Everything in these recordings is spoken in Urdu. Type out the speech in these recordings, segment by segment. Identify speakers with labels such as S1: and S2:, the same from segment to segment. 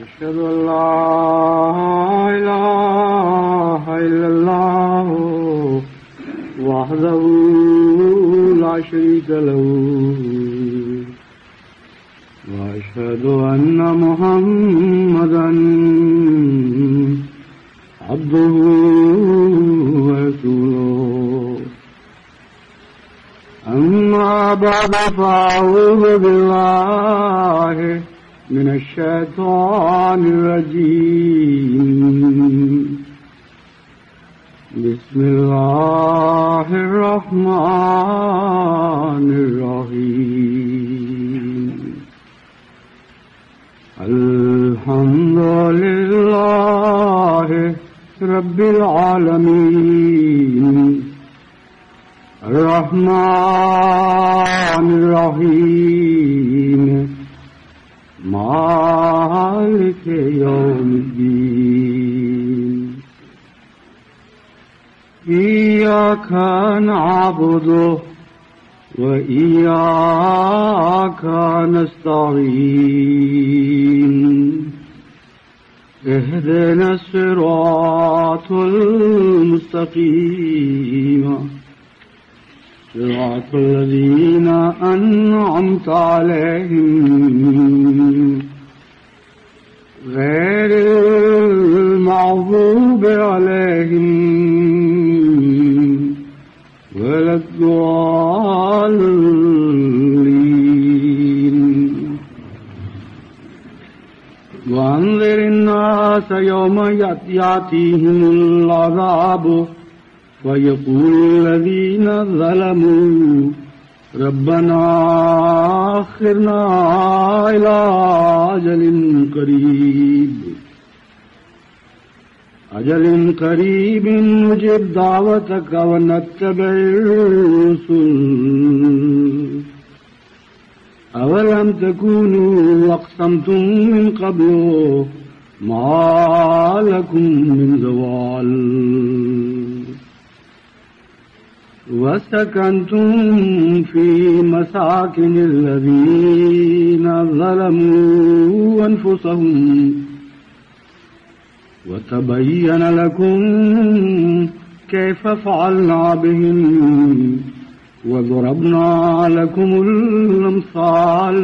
S1: أشهد أن لا إله إلا الله وحده لا شريك له وأشهد أن محمدا عبده ورسوله أما بعد فأعوذ بالله من الشيطان الرجيم بسم الله الرحمن الرحيم الحمد لله رب العالمين الرحمن الرحيم مالك يوم الدين إياك نعبد وإياك نستعين اهدنا الصراط المستقيم صراط الذين أنعمت عليهم غير المغضوب عليهم ولا الضالين وأنذر الناس يوم يأتيهم العذاب ويقول الذين ظلموا ربنا أخرنا إلى أجل قريب نجب دعوتك ونتبع الرسل أولم تكونوا أقسمتم من قبل ما لكم من زوال وسكنتم في مساكن الذين ظلموا أنفسهم وتبين لكم كيف فعلنا بهم وضربنا لكم الأمثال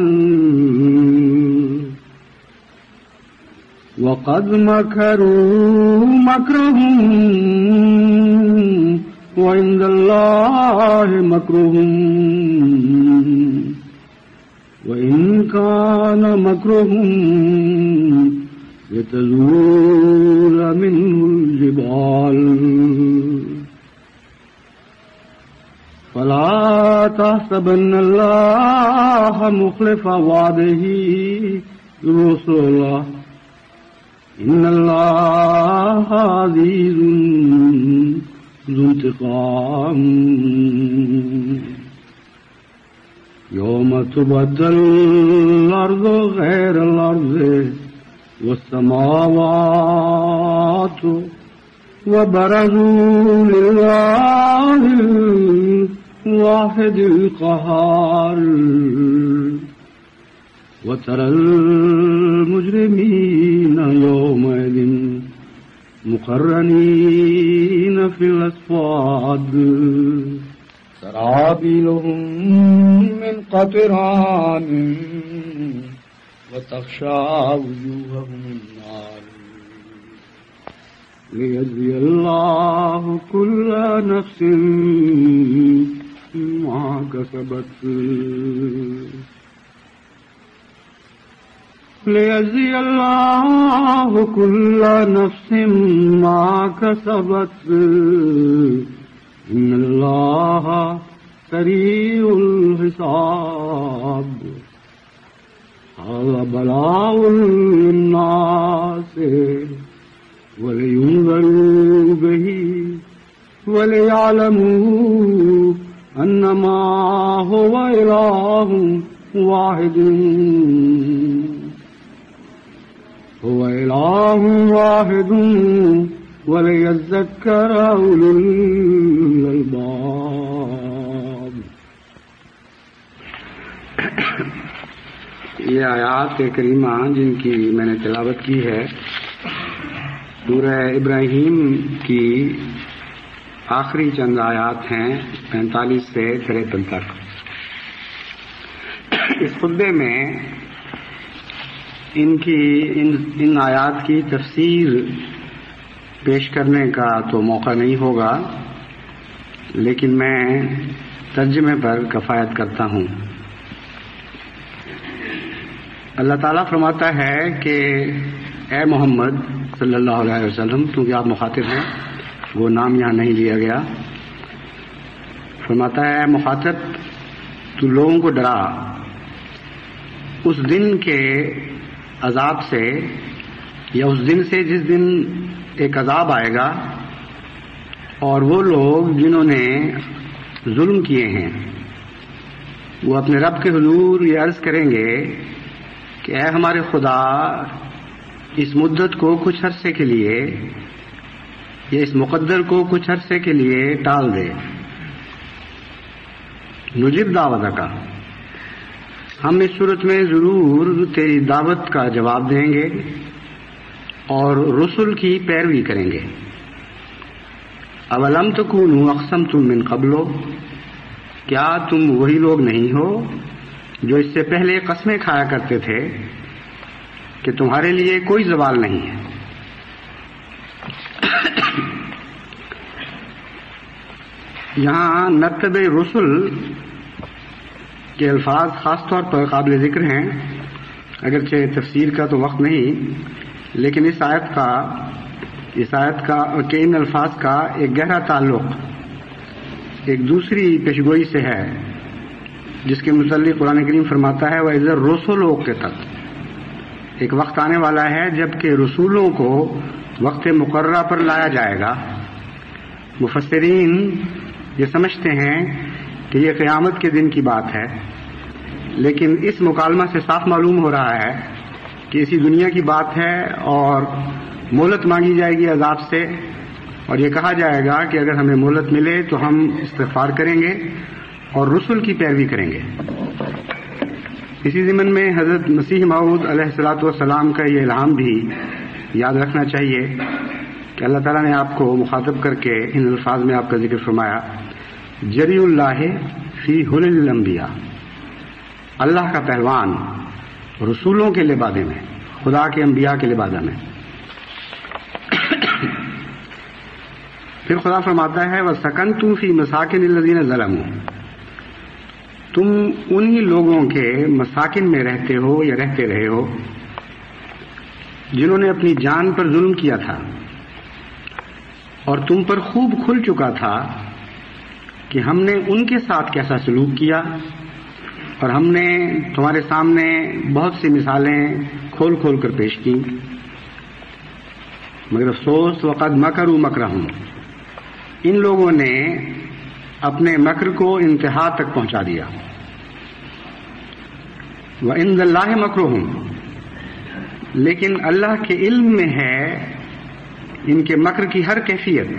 S1: وقد مكروا مكرهم وعند الله مكرهم وإن كان مكرهم لتزول منه الجبال فلا تحسبن الله مخلف وعده رسله إن الله عزيز ذو انتقام يوم تبدل الأرض غير الأرض والسماوات وبرزوا لله الواحد القهار وترى المجرمين يومئذ مقرنين في الأصفاد سرابيلهم من قطران وتغشى وجوههم النار ليجزي الله كل نفس ما كسبت ليجزي الله كل نفس ما كسبت إن الله سريع الحساب هذا بلاء للناس ولينذروا به وليعلموا أنما هو إله واحد وليذكر أولو الألباب یہ آیات کریمہ جن کی میں نے تلاوت کی ہے سورہ ابراہیم کی آخری چند آیات ہیں 45 سے 53 تک۔ اس خطبے میں ان آیات کی تفسیر پیش کرنے کا تو موقع نہیں ہوگا، لیکن میں ترجمے پر کفایت کرتا ہوں۔ اللہ تعالیٰ فرماتا ہے کہ اے محمد صلی اللہ علیہ وسلم، کیونکہ آپ مخاطب ہیں، وہ نام یہاں نہیں لیا گیا، فرماتا ہے اے مخاطب تو لوگوں کو ڈرا اس دن کے عذاب سے، یا اس دن سے جس دن ایک عذاب آئے گا اور وہ لوگ جنہوں نے ظلم کیے ہیں وہ اپنے رب کے حضور یہ عرض کریں گے کہ اے ہمارے خدا، اس مدت کو کچھ عرصے کے لیے یا اس مقدر کو کچھ عرصے کے لیے ٹال دے۔ نجب دعوت کا، ہم اس صورت میں ضرور تیری دعوت کا جواب دیں گے اور رسل کی پیروی کریں گے۔ اولم تکونوا اقسمتم من قبل، کیا تم وہی لوگ نہیں ہو جو اس سے پہلے قسمیں کھایا کرتے تھے کہ تمہارے لیے کوئی زوال نہیں ہے۔ یہاں نتب رسل کے الفاظ خاص طور پر قابل ذکر ہیں، اگرچہ تفسیر کا تو وقت نہیں، لیکن اس آیت کا کہ ان الفاظ کا ایک گہرا تعلق ایک دوسری پیشگوئی سے ہے، جس کے متعلق قرآن کریم فرماتا ہے وَإِذَا الرُّسُلُ أُقِّتَتْ، ایک وقت آنے والا ہے جب کہ رسولوں کو وقت مقررہ پر لایا جائے گا۔ مفسرین یہ سمجھتے ہیں کہ یہ قیامت کے دن کی بات ہے، لیکن اس مکالمہ سے صاف معلوم ہو رہا ہے کہ اسی دنیا کی بات ہے اور مہلت مانگی جائے گی عذاب سے، اور یہ کہا جائے گا کہ اگر ہمیں مہلت ملے تو ہم استغفار کریں گے اور رسل کی پیروی کریں گے۔ اسی ضمن میں حضرت مسیح موعود علیہ الصلوۃ والسلام کا یہ الہام بھی یاد رکھنا چاہیے کہ اللہ تعالیٰ نے آپ کو مخاطب کر کے ان الفاظ میں آپ کا ذکر فرمایا، جری اللہ فی حلل الانبیاء، اللہ کا پہلوان رسولوں کے لبادے میں، خدا کے انبیاء کے لبادہ میں۔ پھر خدا فرماتا ہے وَسَكَنْتُمْ فِي مَسَاكِنِ الَّذِينَ ظَلَمُوا، تم انہی لوگوں کے مساکن میں رہتے ہو یا رہتے رہے ہو جنہوں نے اپنی جان پر ظلم کیا تھا، اور تم پر خوب کھل چکا تھا کہ ہم نے ان کے ساتھ کیسا سلوک کیا، اور ہم نے تمہارے سامنے بہت سی مثالیں کھول کھول کر پیش کی، مگر افسوس وقد مکروا مکرہم، ان لوگوں نے اپنے مکر کو انتہا تک پہنچا دیا۔ وَعِندَ اللَّهِ مَكْرُهُمْ، لیکن اللہ کے علم میں ہے ان کے مکر کی ہر کیفیت،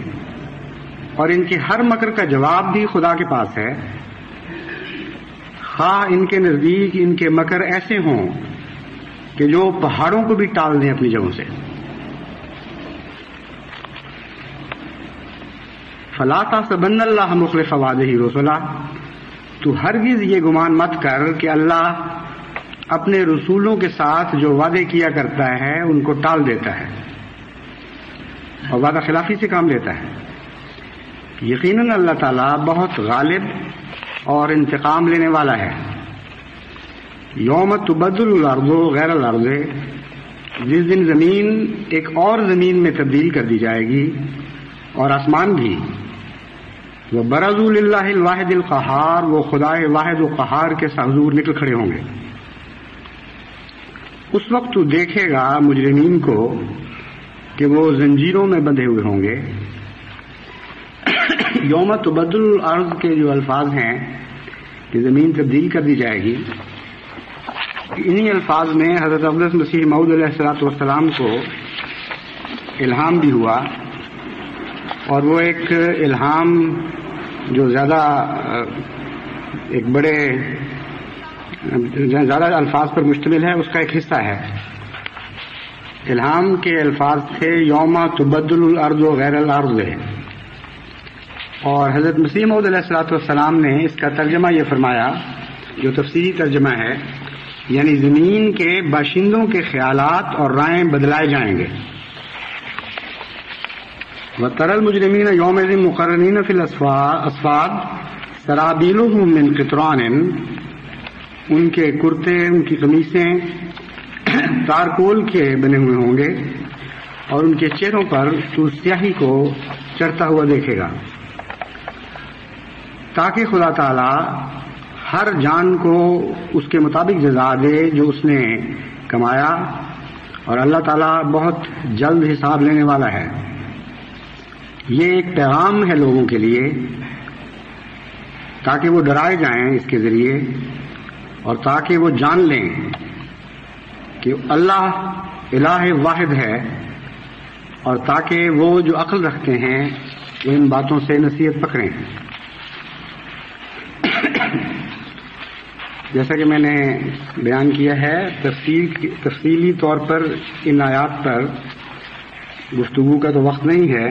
S1: اور ان کے ہر مکر کا جواب بھی خدا کے پاس ہے، خواہ ان کے نزدیک ان کے مکر ایسے ہوں کہ جو پہاڑوں کو بھی ٹال دیں اپنی جگہوں سے۔ فَلَا تَحْسَبَنَّ اللَّهَ مُخْلِفَ وَعْدِهِ رُسُلَهُ، تو ہرگز یہ گمان مت کر کہ اللہ اپنے رسولوں کے ساتھ جو وعدے کیا کرتا ہے ان کو ٹال دیتا ہے اور وعدہ خلافی سے کام لیتا ہے۔ یقیناً اللہ تعالیٰ بہت غالب اور انتقام لینے والا ہے۔ یوم تبدل الارض غیر الارض، جس دن زمین ایک اور زمین میں تبدیل کر دی جائے گی اور آسمان بھی۔ وبرزوا للہ الواحد القہار، وہ خدائے واحد و قہار کے حضور نکل کھڑے ہوں گے۔ اس وقت تو دیکھے گا مجرمین کو کہ وہ زنجیروں میں بندھے ہوئے ہوں گے۔ یوم تبدل الارض کے جو الفاظ ہیں کہ زمین تبدیل کر دی جائے گی، انہی الفاظ میں حضرت اقدس مسیح موعود علیہ الصلوۃ والسلام کو الہام بھی ہوا، اور وہ ایک الہام جو زیادہ ایک بڑے زیادہ الفاظ پر مشتمل ہے، اس کا ایک حصہ ہے۔ الہام کے الفاظ تھے یوم تبدل الارض غیر الارض، اور حضرت مسیح موعود علیہ الصلوۃ والسلام نے اس کا ترجمہ یہ فرمایا، جو تفسیری ترجمہ ہے، یعنی زمین کے باشندوں کے خیالات اور رائیں بدلائے جائیں گے۔ وَتَرَى الْمُجْرِمِينَ يَوْمَئِذٍ مُقَرَّنِينَ فِي الْأَصْفَادِ سَرَابِيلُهُم مِّن قِطْرَانٍ، ان کے کرتے، ان کی قمیصیں تارکول کے بنے ہوئے ہوں گے، اور ان کے چہروں پر تو سیاہی کو چڑھتا ہوا دیکھے گا، تاکہ خدا تعالی ہر جان کو اس کے مطابق جزا دے جو اس نے کمایا، اور اللہ تعالیٰ بہت جلد حساب لینے والا ہے۔ یہ ایک پیغام ہے لوگوں کے لیے تاکہ وہ ڈرائے جائیں اس کے ذریعے، اور تاکہ وہ جان لیں کہ اللہ الہ واحد ہے، اور تاکہ وہ جو عقل رکھتے ہیں وہ ان باتوں سے نصیحت پکڑیں۔ جیسا کہ میں نے بیان کیا ہے، تفصیلی طور پر ان آیات پر گفتگو کا تو وقت نہیں ہے،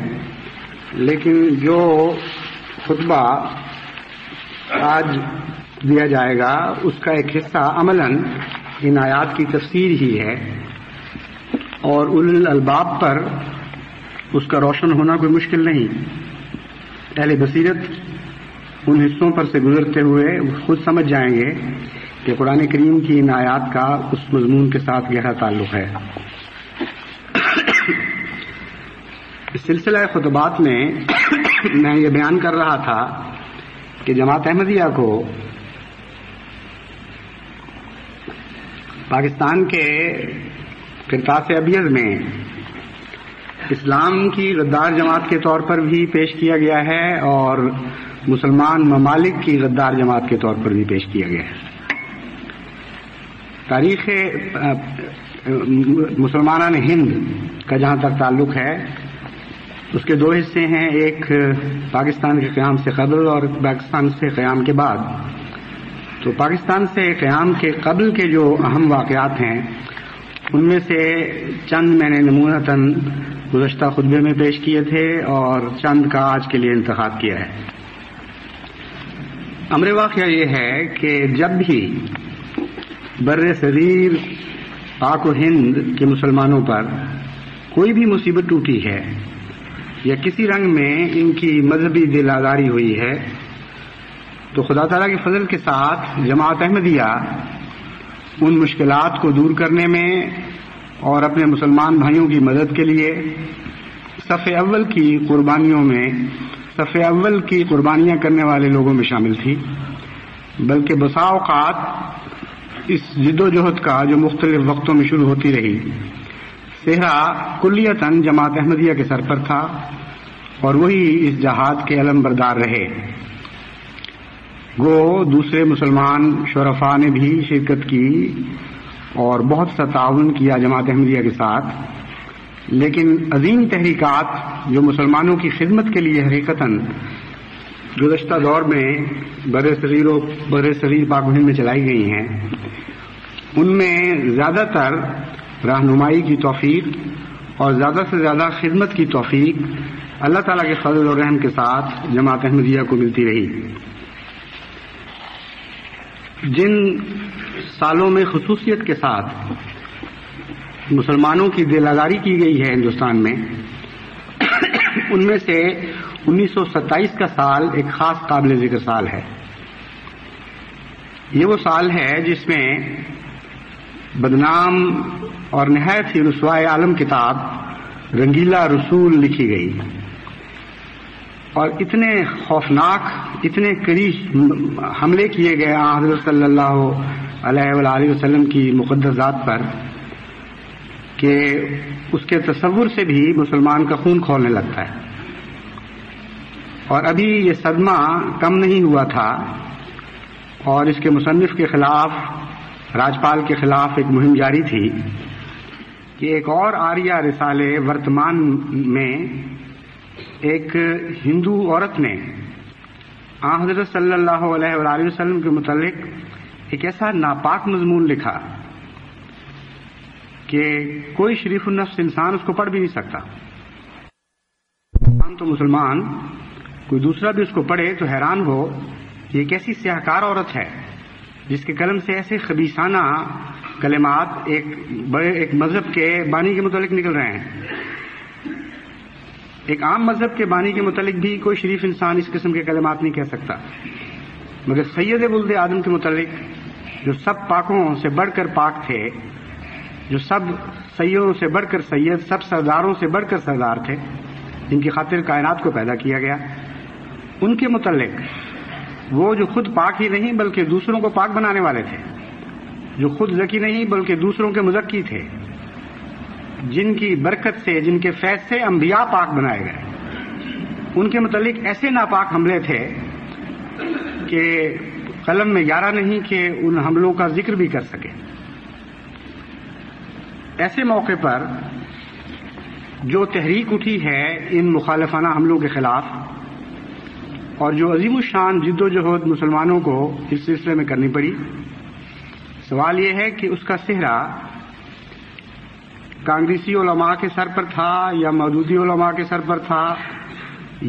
S1: لیکن جو خطبہ آج دیا جائے گا اس کا ایک حصہ عملاً ان آیات کی تفسیر ہی ہے، اور اولو الالباب پر اس کا روشن ہونا کوئی مشکل نہیں۔ اہل بصیرت ان حصوں پر سے گزرتے ہوئے خود سمجھ جائیں گے کہ قرآن کریم کی ان آیات کا اس مضمون کے ساتھ گہرا تعلق ہے۔ اس سلسلہ خطبات میں میں یہ بیان کر رہا تھا کہ جماعت احمدیہ کو پاکستان کے قرطاس ابیض میں اسلام کی غدار جماعت کے طور پر بھی پیش کیا گیا ہے، اور مسلمان ممالک کی غدار جماعت کے طور پر بھی پیش کیا گیا ہے۔ تاریخ مسلمانان ہند کا جہاں تک تعلق ہے، اس کے دو حصے ہیں، ایک پاکستان کے قیام سے قبل اور پاکستان سے قیام کے بعد۔ تو پاکستان سے قیام کے قبل کے جو اہم واقعات ہیں ان میں سے چند میں نے نمونتاً گزشتہ خطبے میں پیش کیے تھے، اور چند کا آج کے لیے انتخاب کیا ہے۔ امر واقعہ یہ ہے کہ جب بھی بر صغیر پاک و ہند کے مسلمانوں پر کوئی بھی مصیبت ٹوٹی ہے یا کسی رنگ میں ان کی مذہبی دل آزاری ہوئی ہے، تو خدا تعالیٰ کے فضل کے ساتھ جماعت احمدیہ ان مشکلات کو دور کرنے میں اور اپنے مسلمان بھائیوں کی مدد کے لیے صف اول کی قربانیاں کرنے والے لوگوں میں شامل تھی، بلکہ بسا اوقات اس جد و جہد کا جو مختلف وقتوں میں شروع ہوتی رہی، صحرا کلیتاً جماعت احمدیہ کے سر پر تھا، اور وہی اس جہاد کے علم بردار رہے۔ گو دوسرے مسلمان شرفاء نے بھی شرکت کی اور بہت سا تعاون کیا جماعت احمدیہ کے ساتھ، لیکن عظیم تحریکات جو مسلمانوں کی خدمت کے لیے حقیقتاً گزشتہ دور میں بر صغیر پاک و ہند میں چلائی گئی ہیں، ان میں زیادہ تر رہنمائی کی توفیق اور زیادہ سے زیادہ خدمت کی توفیق اللہ تعالیٰ کے فضل و رحم کے ساتھ جماعت احمدیہ کو ملتی رہی۔ جن سالوں میں خصوصیت کے ساتھ مسلمانوں کی دل آزاری کی گئی ہے ہندوستان میں، ان میں سے 1927 کا سال ایک خاص قابل ذکر سال ہے۔ یہ وہ سال ہے جس میں بدنام اور نہایت ہی رسوائے عالم کتاب رنگیلا رسول لکھی گئی، اور اتنے خوفناک، اتنے کڑی حملے کیے گئے حضرت صلی اللہ علیہ وآلہ وسلم کی مقدس ذات پر کہ اس کے تصور سے بھی مسلمان کا خون کھولنے لگتا ہے۔ اور ابھی یہ صدمہ کم نہیں ہوا تھا، اور اس کے مصنف کے خلاف، راجپال کے خلاف ایک مہم جاری تھی کہ ایک اور آریہ رسالے ورتمان میں ایک ہندو عورت نے حضرت صلی اللہ علیہ وآلہ وسلم کے متعلق ایک ایسا ناپاک مضمون لکھا کہ کوئی شریف النفس انسان اس کو پڑھ بھی نہیں سکتا. تو مسلمان کوئی دوسرا بھی اس کو پڑھے تو حیران ہو یہ ایک ایسی سیاہکار عورت ہے جس کے قلم سے ایسے خبیثانہ کلمات ایک مذہب کے بانی کے متعلق نکل رہے ہیں. ایک عام مذہب کے بانی کے متعلق بھی کوئی شریف انسان اس قسم کے کلمات نہیں کہہ سکتا، مگر سید ولد آدم کے متعلق جو سب پاکوں سے بڑھ کر پاک تھے، جو سب سیدوں سے بڑھ کر سید، سب سرداروں سے بڑھ کر سردار تھے، جن کی خاطر کائنات کو پیدا کیا گیا، ان کے متعلق وہ جو خود پاک ہی نہیں بلکہ دوسروں کو پاک بنانے والے تھے، جو خود ذکی نہیں بلکہ دوسروں کے مزکی تھے، جن کی برکت سے، جن کے فیض سے انبیاء پاک بنائے گئے، ان کے متعلق ایسے ناپاک حملے تھے کہ قلم میں یارہ نہیں کہ ان حملوں کا ذکر بھی کر سکے. ایسے موقع پر جو تحریک اٹھی ہے ان مخالفانہ حملوں کے خلاف اور جو عظیم الشان جد و جہد مسلمانوں کو اس سلسلے میں کرنی پڑی، سوال یہ ہے کہ اس کا صحرا کانگریسی علماء کے سر پر تھا یا مودودی علماء کے سر پر تھا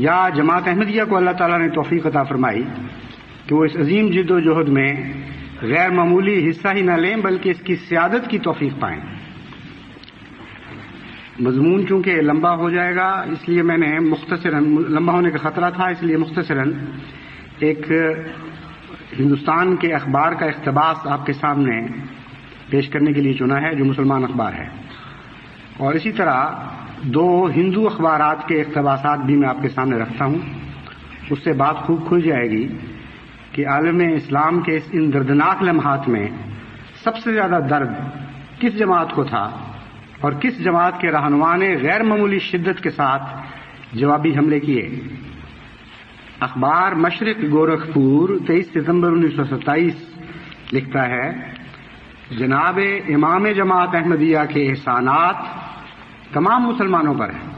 S1: یا جماعت احمدیہ کو اللہ تعالیٰ نے توفیق عطا فرمائی کہ وہ اس عظیم جد و جہد میں غیر معمولی حصہ ہی نہ لیں بلکہ اس کی سیادت کی توفیق پائیں. مضمون چونکہ لمبا ہو جائے گا اس لیے میں نے مختصراً، لمبا ہونے کا خطرہ تھا اس لیے مختصراً ایک ہندوستان کے اخبار کا اقتباس آپ کے سامنے پیش کرنے کے لیے چنا ہے جو مسلمان اخبار ہے، اور اسی طرح دو ہندو اخبارات کے اقتباسات بھی میں آپ کے سامنے رکھتا ہوں. اس سے بات خوب کھل جائے گی کہ عالم اسلام کے ان دردناک لمحات میں سب سے زیادہ درد کس جماعت کو تھا اور کس جماعت کے رہنما نے غیر معمولی شدت کے ساتھ جوابی حملے کیے. اخبار مشرق گورکھپور 23 ستمبر 1927 لکھتا ہے، جناب امام جماعت احمدیہ کے احسانات تمام مسلمانوں پر ہیں.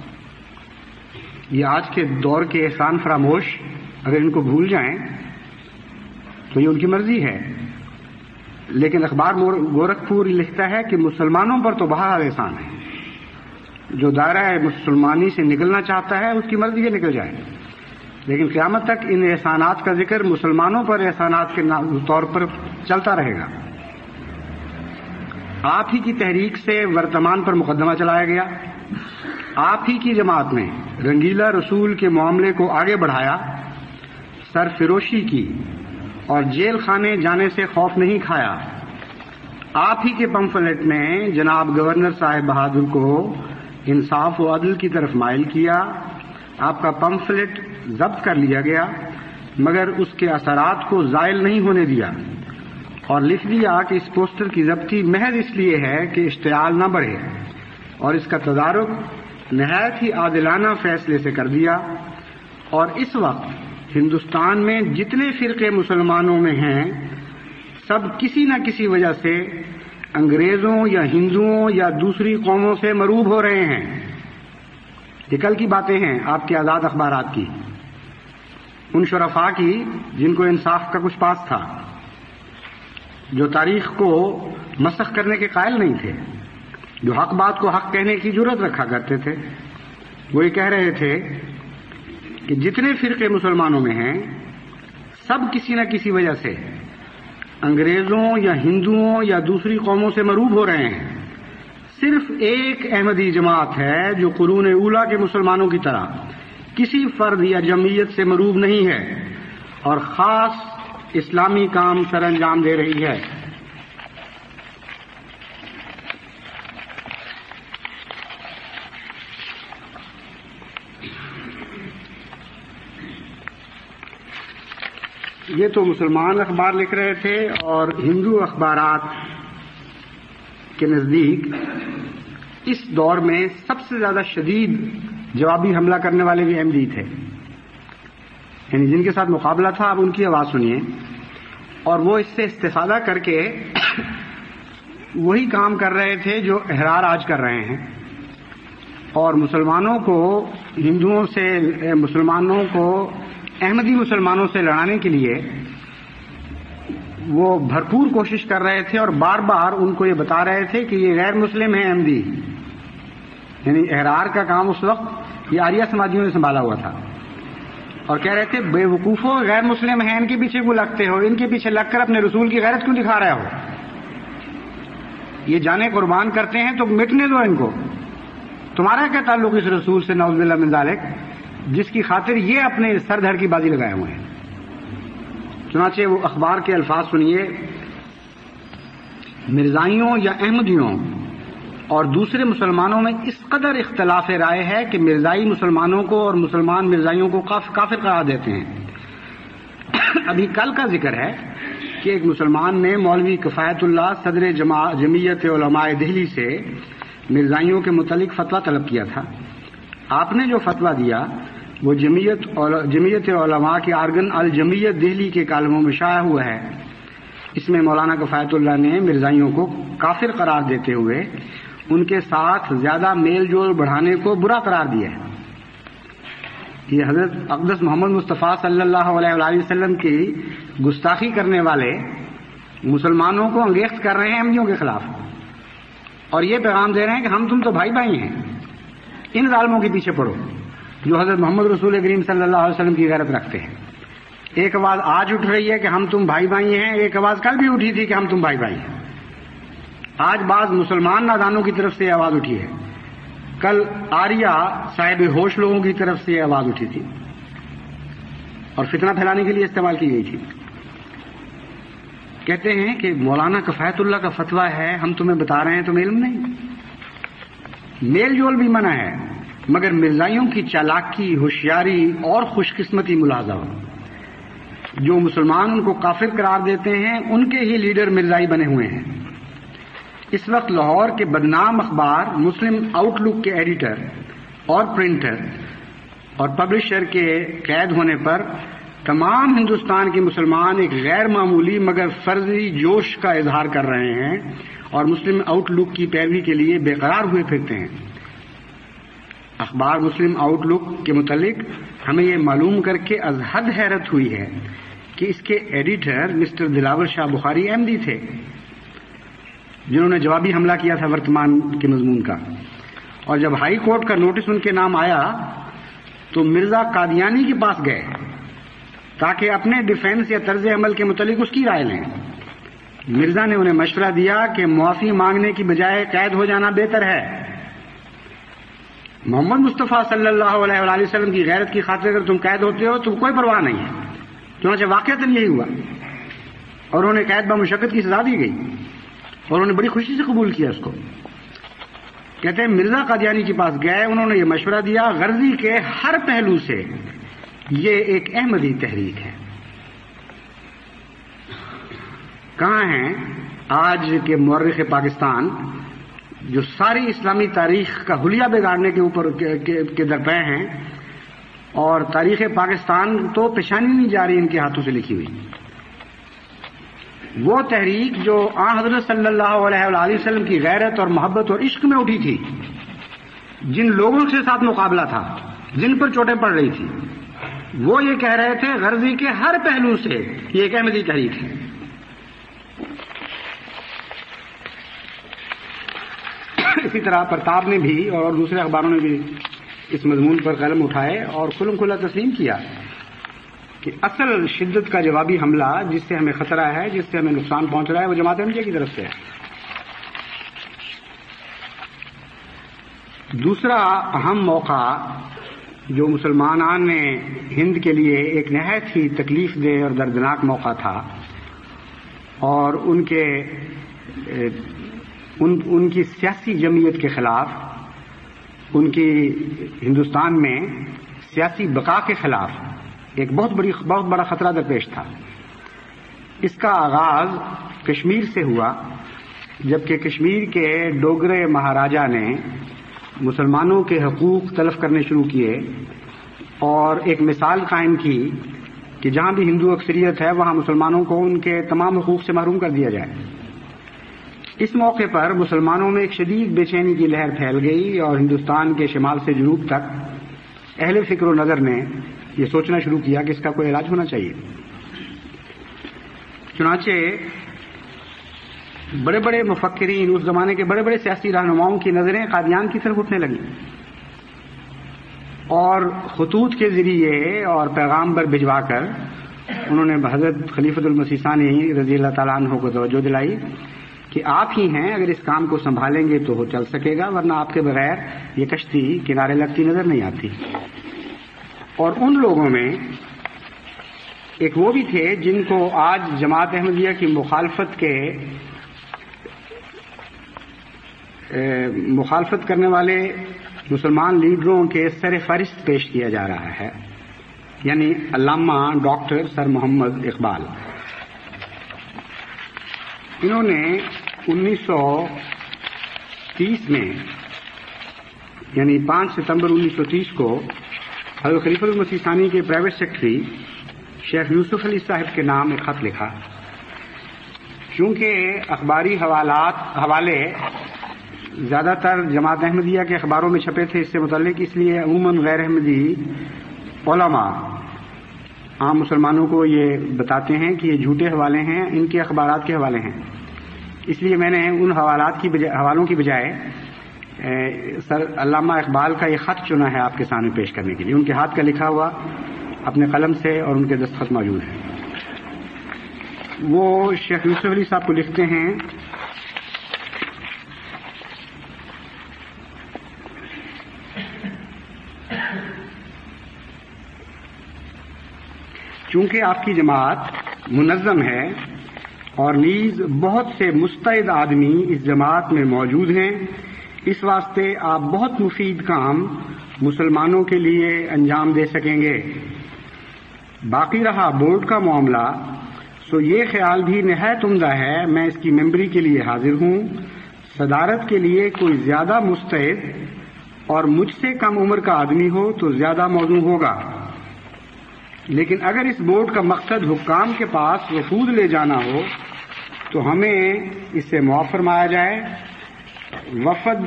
S1: یہ آج کے دور کے احسان فراموش اگر ان کو بھول جائیں تو یہ ان کی مرضی ہے، لیکن اخبار گورکھپور لکھتا ہے کہ مسلمانوں پر تو بہرحال احسان ہے. جو دائرہ مسلمانی سے نکلنا چاہتا ہے اس کی مرضی سے نکل جائے، لیکن قیامت تک ان احسانات کا ذکر مسلمانوں پر احسانات کے طور پر چلتا رہے گا. آپ ہی کی تحریک سے ورتمان پر مقدمہ چلایا گیا، آپ ہی کی جماعت نے رنگیلا رسول کے معاملے کو آگے بڑھایا، سرفروشی کی اور جیل خانے جانے سے خوف نہیں کھایا. آپ ہی کے پمفلٹ نے جناب گورنر صاحب بہادر کو انصاف و عدل کی طرف مائل کیا. آپ کا پمفلٹ ضبط کر لیا گیا مگر اس کے اثرات کو زائل نہیں ہونے دیا اور لکھ دیا کہ اس پوسٹر کی ضبطی محض اس لیے ہے کہ اشتعال نہ بڑھے، اور اس کا تدارک نہایت ہی عادلانہ فیصلے سے کر دیا. اور اس وقت ہندوستان میں جتنے فرقے مسلمانوں میں ہیں سب کسی نہ کسی وجہ سے انگریزوں یا ہندوؤں یا دوسری قوموں سے مروب ہو رہے ہیں. یہ کل کی باتیں ہیں آپ کے آزاد اخبارات کی، ان شرفاء کی جن کو انصاف کا کچھ پاس تھا، جو تاریخ کو مسخ کرنے کے قائل نہیں تھے، جو حق بات کو حق کہنے کی جرت رکھا کرتے تھے. وہ یہ کہہ رہے تھے کہ جتنے فرقے مسلمانوں میں ہیں سب کسی نہ کسی وجہ سے انگریزوں یا ہندوؤں یا دوسری قوموں سے مروب ہو رہے ہیں. صرف ایک احمدی جماعت ہے جو قرون اولیٰ کے مسلمانوں کی طرح کسی فرد یا جمعیت سے مروب نہیں ہے اور خاص اسلامی کام سر انجام دے رہی ہے. یہ تو مسلمان اخبار لکھ رہے تھے، اور ہندو اخبارات کے نزدیک اس دور میں سب سے زیادہ شدید جوابی حملہ کرنے والے بھی احمدی تھے، یعنی جن کے ساتھ مقابلہ تھا. اب ان کی آواز سنیے. اور وہ اس سے استفادہ کر کے وہی کام کر رہے تھے جو احرار آج کر رہے ہیں، اور مسلمانوں کو ہندوؤں سے، مسلمانوں کو احمدی مسلمانوں سے لڑانے کے لیے وہ بھرپور کوشش کر رہے تھے اور بار بار ان کو یہ بتا رہے تھے کہ یہ غیر مسلم ہیں احمدی، یعنی احرار کا کام اس وقت یہ آریہ سماجیوں نے سنبھالا ہوا تھا، اور کہہ رہے تھے بے وقوفو غیر مسلم ہیں، ان کے پیچھے کیوں لگتے ہو، ان کے پیچھے لگ کر اپنے رسول کی غیرت کیوں دکھا رہے ہو، یہ جانیں قربان کرتے ہیں تو مٹنے دو ان کو، تمہارا کیا تعلق اس رسول سے نعوذ باللہ من ذالک جس کی خاطر یہ اپنے سر دھڑ کی بازی لگائے ہوئے ہیں۔ چنانچہ وہ اخبار کے الفاظ سنیے، مرزائیوں یا احمدیوں اور دوسرے مسلمانوں میں اس قدر اختلاف رائے ہے کہ مرزائی مسلمانوں کو اور مسلمان مرزائیوں کو کافر قرار دیتے ہیں۔ ابھی کل کا ذکر ہے کہ ایک مسلمان نے مولوی کفایت اللہ صدر جمعیت علماء دہلی سے مرزائیوں کے متعلق فتویٰ طلب کیا تھا۔ آپ نے جو فتویٰ دیا وہ جمعیت علماء کے آرگن الجمعیت دہلی کے کالموں میں شائع ہوا ہے۔ اس میں مولانا کفایت اللہ نے مرزائیوں کو کافر قرار دیتے ہوئے ان کے ساتھ زیادہ میل جول بڑھانے کو برا قرار دیا ہے۔ یہ حضرت اقدس محمد مصطفیٰ صلی اللہ علیہ وآلہ وسلم کی گستاخی کرنے والے مسلمانوں کو انگیخت کر رہے ہیں احمدیوں کے خلاف، اور یہ پیغام دے رہے ہیں کہ ہم تم تو بھائی بھائی ہیں، ان ظالموں کے پیچھے پڑو جو حضرت محمد رسول کریم صلی اللہ علیہ وسلم کی غیرت رکھتے ہیں۔ ایک آواز آج اٹھ رہی ہے کہ ہم تم بھائی بھائی ہیں، ایک آواز کل بھی اٹھی تھی کہ ہم تم بھائی بھائی ہیں۔ آج بعض مسلمان نادانوں کی طرف سے آواز اٹھی ہے، کل آریہ صاحب ہوش لوگوں کی طرف سے آواز اٹھی تھی اور فتنہ پھیلانے کے لیے استعمال کی گئی تھی۔ کہتے ہیں کہ مولانا کفایت اللہ کا فتویٰ ہے، ہم تمہیں بتا رہے ہیں، تمہیں علم نہیں۔ میل جول بھی منع ہے، مگر مرزائیوں کی چالاکی، ہوشیاری اور خوش قسمتی ملاحظہ ہو۔ جو مسلمان ان کو کافر قرار دیتے ہیں ان کے ہی لیڈر مرزائی بنے ہوئے ہیں۔ اس وقت لاہور کے بدنام اخبار مسلم آؤٹ لک کے ایڈیٹر اور پرنٹر اور پبلشر کے قید ہونے پر تمام ہندوستان کے مسلمان ایک غیر معمولی مگر فرضی جوش کا اظہار کر رہے ہیں اور مسلم آؤٹ لک کی پیروی کے لیے بے قرار ہوئے پھرتے ہیں۔ اخبار مسلم آؤٹ لک کے متعلق ہمیں یہ معلوم کر کے از حد حیرت ہوئی ہے کہ اس کے ایڈیٹر مسٹر دلاور شاہ بخاری احمدی تھے، جنہوں نے جوابی حملہ کیا تھا ورتمان کے مضمون کا، اور جب ہائی کورٹ کا نوٹس ان کے نام آیا تو مرزا قادیانی کے پاس گئے تاکہ اپنے ڈیفینس یا طرز عمل کے متعلق اس کی رائے لیں۔ مرزا نے انہیں مشورہ دیا کہ معافی مانگنے کی بجائے قید ہو جانا بہتر ہے۔ محمد مصطفیٰ صلی اللہ علیہ وآلہ وسلم کی غیرت کی خاطر اگر تم قید ہوتے ہو تو کوئی پرواہ نہیں ہے۔ چنانچہ واقعتاً یہی ہوا اور انہیں قید بمشقت کی سزا دی گئی اور انہوں نے بڑی خوشی سے قبول کیا اس کو۔ کہتے ہیں مرزا قادیانی کے پاس گئے، انہوں نے یہ مشورہ دیا غرضی کے ہر پہلو سے یہ ایک احمدی تحریک ہے۔ کہاں ہیں آج کے مورخ پاکستان جو ساری اسلامی تاریخ کا حلیہ بگاڑنے کے اوپر کے درپے ہیں، اور تاریخ پاکستان تو پیشانی نہیں جا رہی ان کے ہاتھوں سے لکھی ہوئی۔ وہ تحریک جو آن حضرت صلی اللہ علیہ وآلہ وسلم کی غیرت اور محبت اور عشق میں اٹھی تھی، جن لوگوں کے ساتھ مقابلہ تھا، جن پر چوٹیں پڑ رہی تھی، وہ یہ کہہ رہے تھے غرضی کے ہر پہلو سے یہ ایک احمدی تحریک ہے۔ اسی طرح پرتاپ نے بھی اور دوسرے اخباروں نے بھی اس مضمون پر قلم اٹھائے اور کھلم کھلا تسلیم کیا کہ اصل شدت کا جوابی حملہ جس سے ہمیں خطرہ ہے، جس سے ہمیں نقصان پہنچ رہا ہے، وہ جماعت احمدیہ کی طرف سے ہے۔ دوسرا اہم موقع جو مسلمان ہند کے لیے ایک نہایت ہی تکلیف دہ اور دردناک موقع تھا، اور ان کی سیاسی جمعیت کے خلاف، ان کی ہندوستان میں سیاسی بقا کے خلاف ایک بہت بڑا خطرہ درپیش تھا۔ اس کا آغاز کشمیر سے ہوا، جبکہ کشمیر کے ڈوگرے مہاراجا نے مسلمانوں کے حقوق تلف کرنے شروع کیے اور ایک مثال قائم کی کہ جہاں بھی ہندو اکثریت ہے وہاں مسلمانوں کو ان کے تمام حقوق سے محروم کر دیا جائے۔ اس موقع پر مسلمانوں میں ایک شدید بے چینی کی لہر پھیل گئی اور ہندوستان کے شمال سے جنوب تک اہل فکر و نظر نے یہ سوچنا شروع کیا کہ اس کا کوئی علاج ہونا چاہیے۔ چنانچہ بڑے بڑے مفکرین، اس زمانے کے بڑے بڑے سیاسی رہنماؤں کی نظریں قادیان کی طرف اٹھنے لگیں اور خطوط کے ذریعے اور پیغام پر بھجوا کر انہوں نے حضرت خلیفۃ المسیح ثانی رضی اللہ تعالیٰ عنہ کو توجہ دلائی کہ آپ ہی ہیں، اگر اس کام کو سنبھالیں گے تو وہ چل سکے گا، ورنہ آپ کے بغیر یہ کشتی کنارے لگتی نظر نہیں آتی۔ اور ان لوگوں میں ایک وہ بھی تھے جن کو آج جماعت احمدیہ کی مخالفت کرنے والے مسلمان لیڈروں کے سر فہرست پیش کیا جا رہا ہے، یعنی علامہ ڈاکٹر سر محمد اقبال۔ انہوں نے 1930 میں یعنی 5 ستمبر 1930 کو حضرت خلیفۃ المسیح ثانی کے پرائیویٹ سیکرٹری شیخ یوسف علی صاحب کے نام ایک خط لکھا۔ چونکہ اخباری حوالے زیادہ تر جماعت احمدیہ کے اخباروں میں چھپے تھے اس سے متعلق، اس لیے عموماً غیر احمدی علماء عام مسلمانوں کو یہ بتاتے ہیں کہ یہ جھوٹے حوالے ہیں، ان کے اخبارات کے حوالے ہیں۔ اس لیے میں نے ان حوالوں کی بجائے سر علامہ اقبال کا یہ خط چنا ہے آپ کے سامنے پیش کرنے کے لیے۔ ان کے ہاتھ کا لکھا ہوا اپنے قلم سے اور ان کے دستخط موجود ہیں۔ وہ شیخ یوسف علی صاحب کو لکھتے ہیں، چونکہ آپ کی جماعت منظم ہے اور نیز بہت سے مستعد آدمی اس جماعت میں موجود ہیں، اس واسطے آپ بہت مفید کام مسلمانوں کے لیے انجام دے سکیں گے۔ باقی رہا بورڈ کا معاملہ، سو یہ خیال بھی نہایت عمدہ ہے، میں اس کی ممبری کے لیے حاضر ہوں۔ صدارت کے لیے کوئی زیادہ مستعد اور مجھ سے کم عمر کا آدمی ہو تو زیادہ موزوں ہوگا، لیکن اگر اس بورڈ کا مقصد حکام کے پاس وفود لے جانا ہو تو ہمیں اس سے معاف فرمایا جائے۔ وفد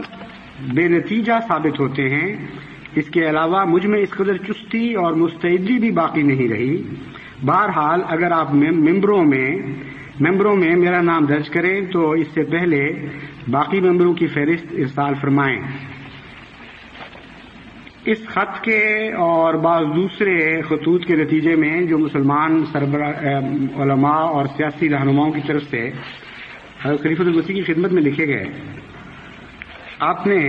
S1: بے نتیجہ ثابت ہوتے ہیں، اس کے علاوہ مجھ میں اس قدر چستی اور مستعدی بھی باقی نہیں رہی۔ بہرحال اگر آپ ممبروں میں میرا نام درج کریں تو اس سے پہلے باقی ممبروں کی فہرست ارسال فرمائیں۔ اس خط کے اور بعض دوسرے خطوط کے نتیجے میں جو مسلمان علماء اور سیاسی رہنماؤں کی طرف سے حضرت خلیفۃ المسیح کی خدمت میں لکھے گئے، آپ نے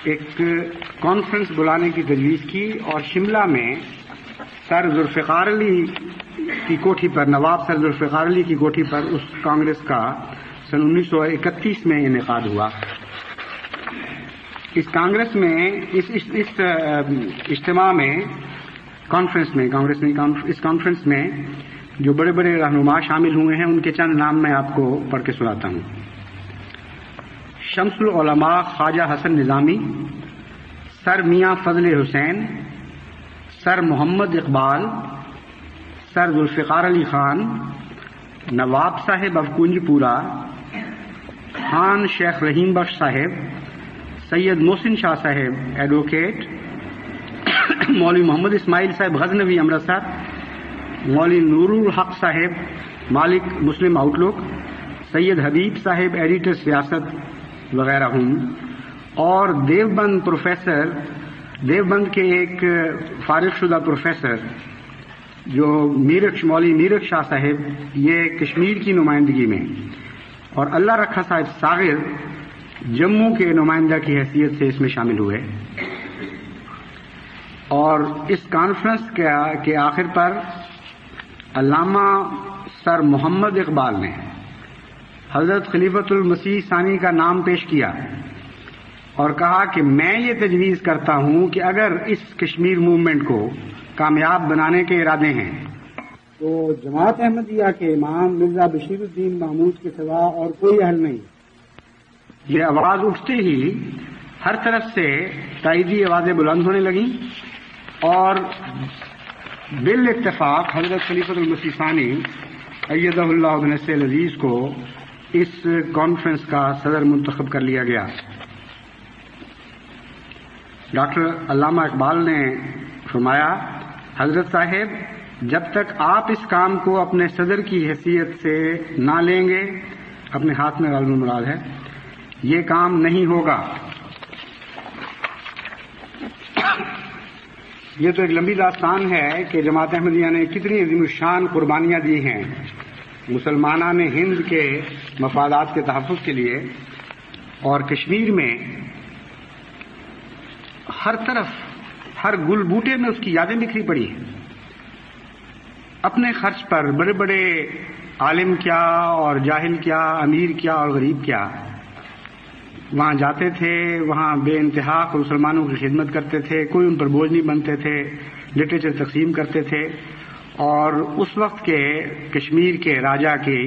S1: ایک کانفرنس بلانے کی تجویز کی اور شملہ میں سر ذوالفقار علی کی کوٹھی پر، نواب سر ذوالفقار علی کی کوٹھی پر اس کانگریس کا سن 1931 میں انعقاد ہوا۔ اس کانگریس میں اس اجتماع میں اس کانفرنس میں جو بڑے بڑے رہنما شامل ہوئے ہیں ان کے چند نام میں آپ کو پڑھ کے سناتا ہوں۔ شمس العلماء خواجہ حسن نظامی، سر میاں فضل حسین، سر محمد اقبال، سر ذوالفقار علی خان، نواب صاحب افکنج پورا، خان شیخ رحیم بخش صاحب، سید محسن شاہ صاحب ایڈوکیٹ، مولوی محمد اسماعیل صاحب غزنوی امرتسر، مولوی نور الحق صاحب مالک مسلم آؤٹ لک، سید حبیب صاحب ایڈیٹر سیاست وغیرہ ہوں، اور دیوبند کے ایک فارغ شدہ پروفیسر جو مولوی میرٹھ شاہ صاحب، یہ کشمیر کی نمائندگی میں، اور اللہ رکھا صاحب ساغر جموں کے نمائندہ کی حیثیت سے اس میں شامل ہوئے۔ اور اس کانفرنس کے آخر پر علامہ سر محمد اقبال نے حضرت خلیفۃ المسیح ثانی کا نام پیش کیا اور کہا کہ میں یہ تجویز کرتا ہوں کہ اگر اس کشمیر موومنٹ کو کامیاب بنانے کے ارادے ہیں تو جماعت احمدیہ کے امام مرزا بشیر الدین محمود کے سوا اور کوئی حل نہیں۔ یہ آواز اٹھتے ہی ہر طرف سے تائیدی آوازیں بلند ہونے لگیں اور بالاتفاق حضرت خلیفۃ المسیح ثانی ایدہ اللہ بنصرہ العزیز کو اس کانفرنس کا صدر منتخب کر لیا گیا۔ ڈاکٹر علامہ اقبال نے فرمایا، حضرت صاحب جب تک آپ اس کام کو اپنے صدر کی حیثیت سے نہ لیں گے، اپنے ہاتھ میں غالب مراد ہے، یہ کام نہیں ہوگا۔ یہ تو ایک لمبی داستان ہے کہ جماعت احمدیہ نے کتنی عظیم الشان قربانیاں دی ہیں مسلمانان ہند کے مفادات کے تحفظ کے لیے، اور کشمیر میں ہر طرف ہر گل بوٹے میں اس کی یادیں بکھری پڑی ہیں۔ اپنے خرچ پر بڑے بڑے عالم کیا اور جاہل کیا، امیر کیا اور غریب کیا، وہاں جاتے تھے، وہاں بے انتہا مسلمانوں کی خدمت کرتے تھے، کوئی ان پر بوجھ نہیں بنتے تھے، لٹریچر تقسیم کرتے تھے، اور اس وقت کے کشمیر کے راجا کے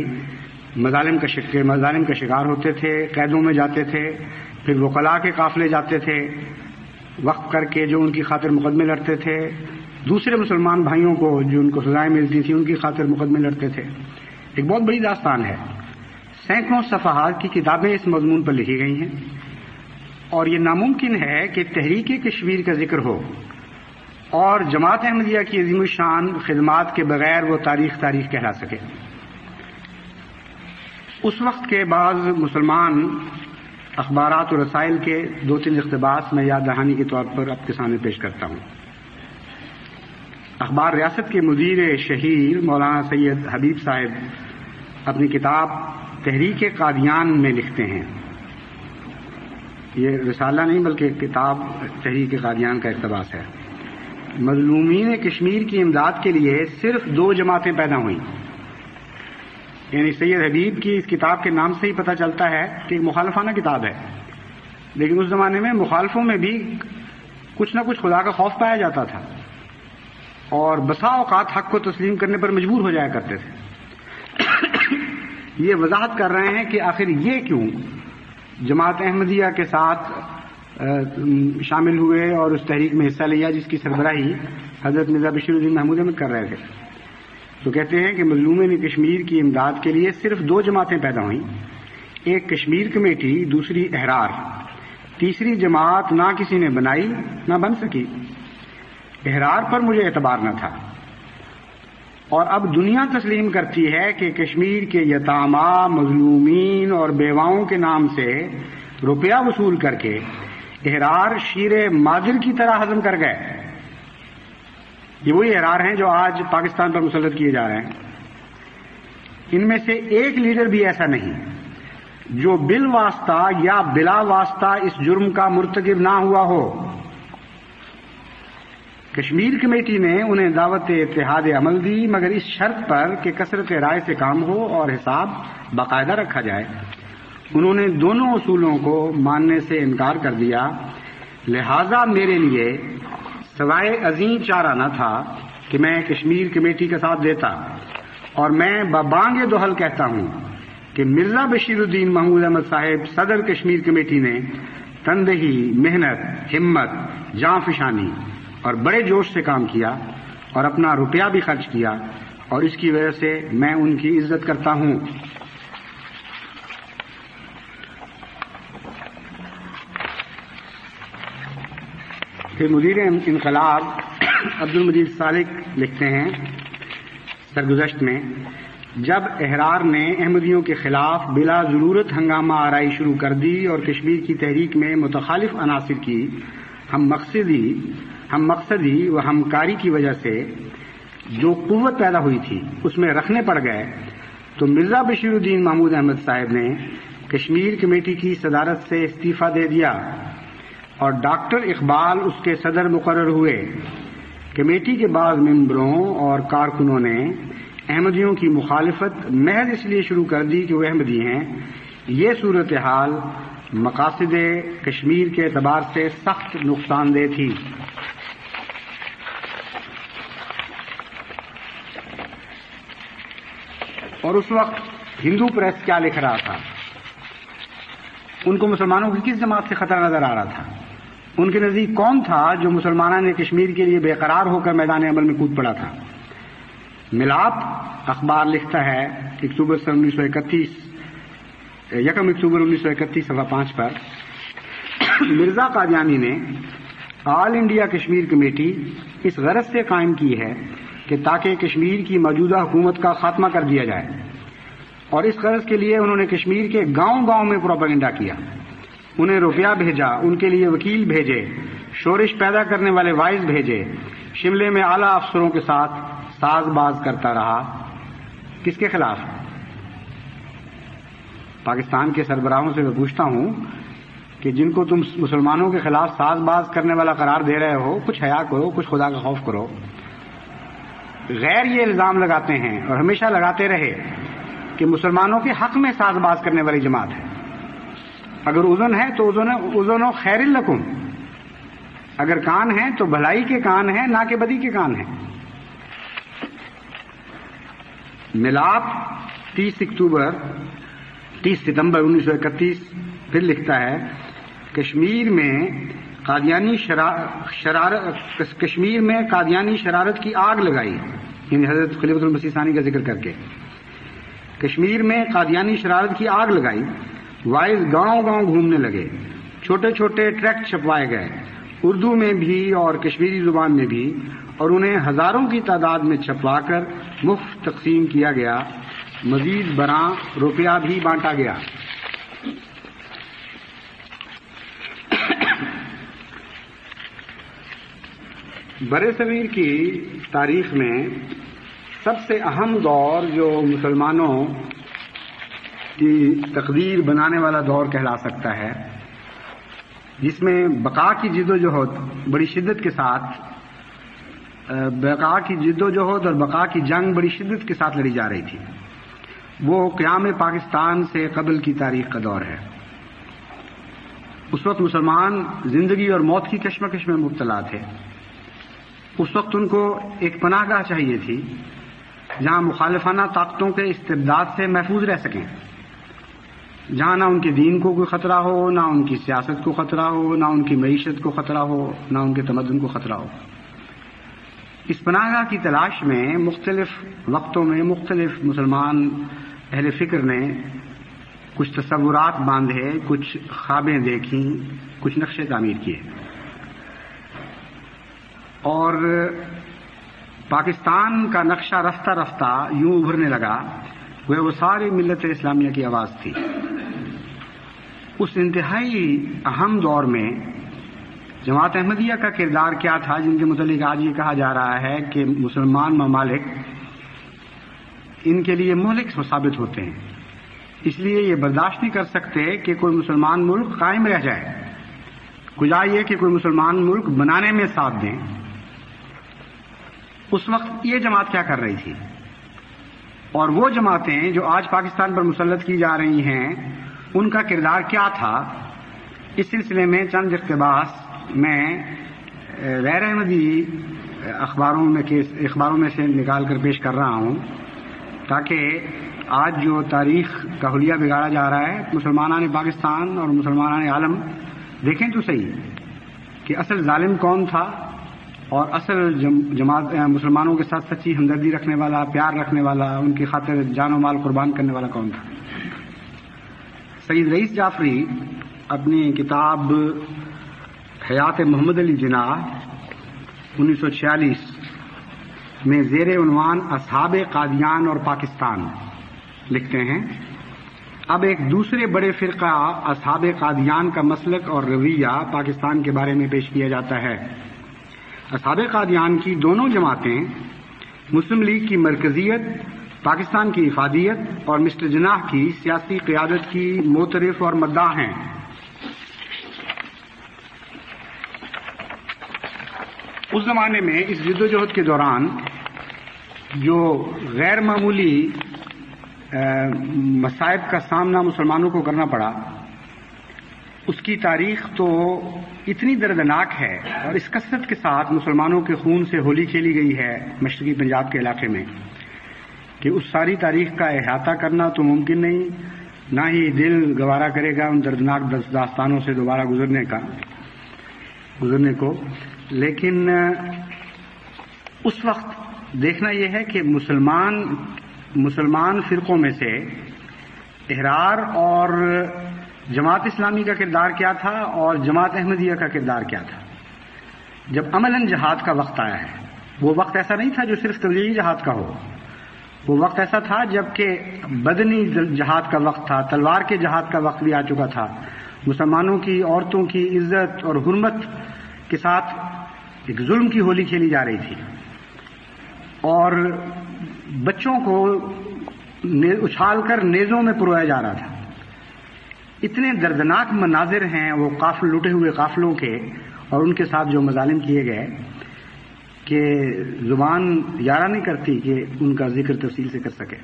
S1: مظالم کا شکار ہوتے تھے، قیدوں میں جاتے تھے، پھر وکلاء کے قافلے جاتے تھے وقف کر کے جو ان کی خاطر مقدمے لڑتے تھے، دوسرے مسلمان بھائیوں کو جو ان کو سزائیں ملتی تھیں ان کی خاطر مقدمے لڑتے تھے۔ ایک بہت بڑی داستان ہے، سینکڑوں صفحات کی کتابیں اس مضمون پر لکھی گئی ہیں، اور یہ ناممکن ہے کہ تحریک کشمیر کا ذکر ہو اور جماعت احمدیہ کی عظیم الشان خدمات کے بغیر وہ تاریخ کہلا سکے۔ اس وقت کے بعض مسلمان اخبارات اور رسائل کے 2-3 اقتباس میں یاد دہانی کے طور پر آپ کے سامنے پیش کرتا ہوں۔ اخبار ریاست کے مدیر شہیر مولانا سید حبیب صاحب اپنی کتاب تحریک قادیان میں لکھتے ہیں، یہ رسالہ نہیں بلکہ کتاب تحریک قادیان کا اقتباس ہے، مظلومین کشمیر کی امداد کے لیے صرف 2 جماعتیں پیدا ہوئیں۔ یعنی سید حبیب کی اس کتاب کے نام سے ہی پتہ چلتا ہے کہ ایک مخالفانہ کتاب ہے، لیکن اس زمانے میں مخالفوں میں بھی کچھ نہ کچھ خدا کا خوف پایا جاتا تھا، اور بسا اوقات حق کو تسلیم کرنے پر مجبور ہو جایا کرتے تھے۔ یہ وضاحت کر رہے ہیں کہ آخر یہ کیوں جماعت احمدیہ کے ساتھ شامل ہوئے اور اس تحریک میں حصہ لیا جس کی سربراہی حضرت مرزا بشیر الدین محمود احمد کر رہے تھے۔ تو کہتے ہیں کہ مظلومین کشمیر کی امداد کے لیے صرف 2 جماعتیں پیدا ہوئیں، ایک کشمیر کمیٹی، دوسری احرار، تیسری جماعت نہ کسی نے بنائی نہ بن سکی۔ احرار پر مجھے اعتبار نہ تھا، اور اب دنیا تسلیم کرتی ہے کہ کشمیر کے یتامى، مظلومین اور بیواؤں کے نام سے روپیہ وصول کر کے احرار شیر مادر کی طرح ہضم کر گئے۔ یہ وہی احرار ہیں جو آج پاکستان پر مسلط کیے جا رہے ہیں۔ ان میں سے ایک لیڈر بھی ایسا نہیں جو بالواسطہ یا بلا واسطہ اس جرم کا مرتکب نہ ہوا ہو۔ کشمیر کمیٹی نے انہیں دعوت اتحاد عمل دی، مگر اس شرط پر کہ کثرت رائے سے کام ہو اور حساب باقاعدہ رکھا جائے۔ انہوں نے دونوں اصولوں کو ماننے سے انکار کر دیا، لہذا میرے لیے سوائے عظیم چارہ نہ تھا کہ میں کشمیر کمیٹی کا ساتھ دیتا، اور میں ببانگ دوحل کہتا ہوں کہ مرزا بشیر الدین محمود احمد صاحب صدر کشمیر کمیٹی نے تندہی، محنت، ہمت، جاں فشانی اور بڑے جوش سے کام کیا اور اپنا روپیہ بھی خرچ کیا، اور اس کی وجہ سے میں ان کی عزت کرتا ہوں۔ پھر مدیر انقلاب عبد المجید سالک لکھتے ہیں سرگزشت میں، جب احرار نے احمدیوں کے خلاف بلا ضرورت ہنگامہ آرائی شروع کر دی اور کشمیر کی تحریک میں متخالف عناصر کی ہم مقصدی و ہمکاری کی وجہ سے جو قوت پیدا ہوئی تھی اس میں رکھنے پڑ گئے، تو مرزا بشیر الدین محمود احمد صاحب نے کشمیر کمیٹی کی صدارت سے استعفیٰ دے دیا اور ڈاکٹر اقبال اس کے صدر مقرر ہوئے۔ کمیٹی کے بعض ممبروں اور کارکنوں نے احمدیوں کی مخالفت محض اس لیے شروع کر دی کہ وہ احمدی ہیں۔ یہ صورتحال مقاصد کشمیر کے اعتبار سے سخت نقصان دہ تھی۔ اور اس وقت ہندو پریس کیا لکھ رہا تھا، ان کو مسلمانوں کی کس جماعت سے خطرہ نظر آ رہا تھا، ان کے نزدیک کون تھا جو مسلمانوں نے کشمیر کے لیے بے قرار ہو کر میدان عمل میں کود پڑا تھا۔ ملاپ اخبار لکھتا ہے 1 اکتوبر 1931 صفحہ 5 پر، مرزا قادیانی نے آل انڈیا کشمیر کمیٹی اس غرض سے قائم کی ہے کہ تاکہ کشمیر کی موجودہ حکومت کا خاتمہ کر دیا جائے، اور اس غرض کے لیے انہوں نے کشمیر کے گاؤں گاؤں میں پروپیگنڈا کیا، انہیں روپیہ بھیجا، ان کے لیے وکیل بھیجے، شورش پیدا کرنے والے وائز بھیجے، شملے میں اعلیٰ افسروں کے ساتھ ساز باز کرتا رہا۔ کس کے خلاف؟ پاکستان کے سربراہوں سے میں پوچھتا ہوں کہ جن کو تم مسلمانوں کے خلاف ساز باز کرنے والا قرار دے رہے ہو، کچھ حیا کرو، کچھ خدا کا خوف کرو۔ غیر یہ الزام لگاتے ہیں اور ہمیشہ لگاتے رہے کہ مسلمانوں کے حق میں ساز باز کرنے والی جماعت ہے۔ اگر اذن ہے تو اذن و خیر لکم، اگر کان ہیں تو بھلائی کے کان ہیں، نہ کہ بدی کے کان ہیں۔ ملاپ 30 ستمبر 1931 پھر لکھتا ہے، کشمیر میں قادیانی شرارت کی آگ لگائی، یعنی حضرت خلیفۃ المسیح ثانی کا ذکر کر کے، کشمیر میں قادیانی شرارت کی آگ لگائی، وائز گاؤں گاؤں گھومنے لگے، چھوٹے چھوٹے ٹریکٹ چھپوائے گئے، اردو میں بھی اور کشمیری زبان میں بھی، اور انہیں ہزاروں کی تعداد میں چھپوا کر مفت تقسیم کیا گیا، مزید برآں روپیہ بھی بانٹا گیا۔ برصغیر کی تاریخ میں سب سے اہم دور جو مسلمانوں کی تقدیر بنانے والا دور کہلا سکتا ہے، جس میں بقا کی جدوجہد بڑی شدت کے ساتھ اور بقا کی جنگ بڑی شدت کے ساتھ لڑی جا رہی تھی، وہ قیام پاکستان سے قبل کی تاریخ کا دور ہے۔ اس وقت مسلمان زندگی اور موت کی کشمکش میں مبتلا تھے۔ اس وقت ان کو ایک پناہ گاہ چاہیے تھی جہاں مخالفانہ طاقتوں کے استبداد سے محفوظ رہ سکیں، جہاں نہ ان کے دین کو کوئی خطرہ ہو، نہ ان کی سیاست کو خطرہ ہو، نہ ان کی معیشت کو خطرہ ہو، نہ ان کے تمدن کو خطرہ ہو۔ اس پناہ گاہ کی تلاش میں مختلف وقتوں میں مختلف مسلمان اہل فکر نے کچھ تصورات باندھے، کچھ خوابیں دیکھیں، کچھ نقشے تعمیر کیے، اور پاکستان کا نقشہ رفتہ رفتہ یوں ابھرنے لگا وہ ساری ملت اسلامیہ کی آواز تھی۔ اس انتہائی اہم دور میں جماعت احمدیہ کا کردار کیا تھا، جن کے متعلق آج یہ کہا جا رہا ہے کہ مسلمان ممالک ان کے لیے مہلک ثابت ہوتے ہیں، اس لیے یہ برداشت نہیں کر سکتے کہ کوئی مسلمان ملک قائم رہ جائے، کجا یہ کہ کوئی مسلمان ملک بنانے میں ساتھ دیں۔ اس وقت یہ جماعت کیا کر رہی تھی، اور وہ جماعتیں جو آج پاکستان پر مسلط کی جا رہی ہیں ان کا کردار کیا تھا، اس سلسلے میں چند اقتباس میں غیر احمدی اخباروں میں سے نکال کر پیش کر رہا ہوں، تاکہ آج جو تاریخ کا حلیہ بگاڑا جا رہا ہے مسلمانان پاکستان اور مسلمانان عالم دیکھیں تو صحیح کہ اصل ظالم کون تھا، اور اصل جماعت مسلمانوں کے ساتھ سچی ہمدردی رکھنے والا، پیار رکھنے والا، ان کی خاطر جان و مال قربان کرنے والا کون تھا۔ سید رئیس جعفری اپنی کتاب حیات محمد علی جناح 1946 میں زیر عنوان اصحاب قادیان اور پاکستان لکھتے ہیں، اب ایک دوسرے بڑے فرقہ اصحاب قادیان کا مسلک اور رویہ پاکستان کے بارے میں پیش کیا جاتا ہے۔ اصحاب قادیان کی دونوں جماعتیں مسلم لیگ کی مرکزیت، پاکستان کی افادیت اور مسٹر جناح کی سیاسی قیادت کی معترف اور مداح ہیں۔ اس زمانے میں اس جدوجہد کے دوران جو غیر معمولی مصائب کا سامنا مسلمانوں کو کرنا پڑا، اس کی تاریخ تو اتنی دردناک ہے، اور اس کثرت کے ساتھ مسلمانوں کے خون سے ہولی کھیلی گئی ہے مشرقی پنجاب کے علاقے میں، کہ اس ساری تاریخ کا احاطہ کرنا تو ممکن نہیں، نہ ہی دل گوارا کرے گا ان دردناک داستانوں سے دوبارہ گزرنے کو۔ لیکن اس وقت دیکھنا یہ ہے کہ مسلمان فرقوں میں سے احرار اور جماعت اسلامی کا کردار کیا تھا اور جماعت احمدیہ کا کردار کیا تھا۔ جب عملاً جہاد کا وقت آیا ہے وہ وقت ایسا نہیں تھا جو صرف تبلیغی جہاد کا ہو، وہ وقت ایسا تھا جبکہ بدنی جہاد کا وقت تھا، تلوار کے جہاد کا وقت بھی آ چکا تھا، مسلمانوں کی عورتوں کی عزت اور حرمت کے ساتھ ایک ظلم کی ہولی کھیلی جا رہی تھی، اور بچوں کو اچھال کر نیزوں میں پرویا جا رہا تھا۔ اتنے دردناک مناظر ہیں وہ لوٹے ہوئے قافلوں کے اور ان کے ساتھ جو مظالم کیے گئے کہ زبان یارہ نہیں کرتی کہ ان کا ذکر تفصیل سے کر سکے۔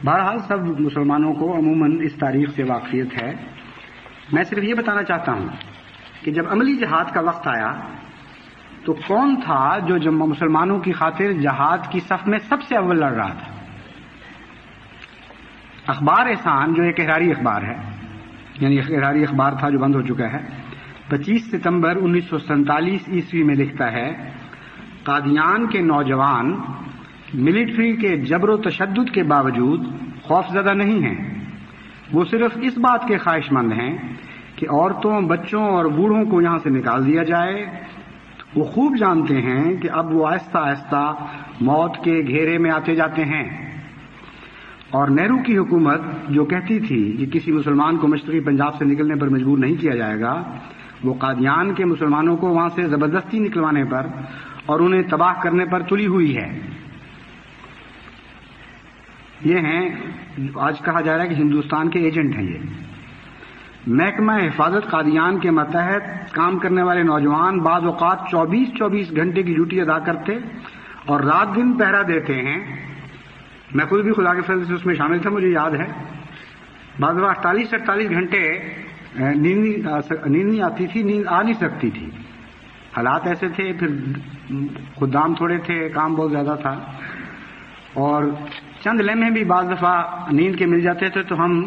S1: بہرحال سب مسلمانوں کو عموماً اس تاریخ سے واقفیت ہے۔ میں صرف یہ بتانا چاہتا ہوں کہ جب عملی جہاد کا وقت آیا تو کون تھا جو مسلمانوں کی خاطر جہاد کی صف میں سب سے اول لڑ رہا تھا؟ اخبار احسان جو ایک احراری اخبار ہے، یعنی احراری اخبار تھا جو بند ہو چکا ہے، 25 ستمبر 1947 عیسوی میں لکھتا ہے، قادیان کے نوجوان ملٹری کے جبر و تشدد کے باوجود خوف زدہ نہیں ہیں، وہ صرف اس بات کے خواہش مند ہیں کہ عورتوں، بچوں اور بوڑھوں کو یہاں سے نکال دیا جائے۔ وہ خوب جانتے ہیں کہ اب وہ آہستہ آہستہ موت کے گھیرے میں آتے جاتے ہیں، اور نہرو کی حکومت جو کہتی تھی کہ کسی مسلمان کو مشرقی پنجاب سے نکلنے پر مجبور نہیں کیا جائے گا، وہ قادیان کے مسلمانوں کو وہاں سے زبردستی نکلوانے پر اور انہیں تباہ کرنے پر تلی ہوئی ہے۔ یہ ہیں، آج کہا جا رہا ہے کہ ہندوستان کے ایجنٹ ہیں۔ یہ محکمہ حفاظت قادیان کے ماتحت کام کرنے والے نوجوان بعض اوقات 24 گھنٹے کی ڈیوٹی ادا کرتے اور رات دن پہرا دیتے ہیں۔ میں خود بھی خدا کے فضل سے اس میں شامل تھا، مجھے یاد ہے بعض وقت 48 گھنٹے نیند نہیں آتی تھی، نیند آ نہیں سکتی تھی، حالات ایسے تھے، پھر خدام تھوڑے تھے، کام بہت زیادہ تھا، اور چند لمحے بھی بعض دفعہ نیند کے مل جاتے تھے تو ہم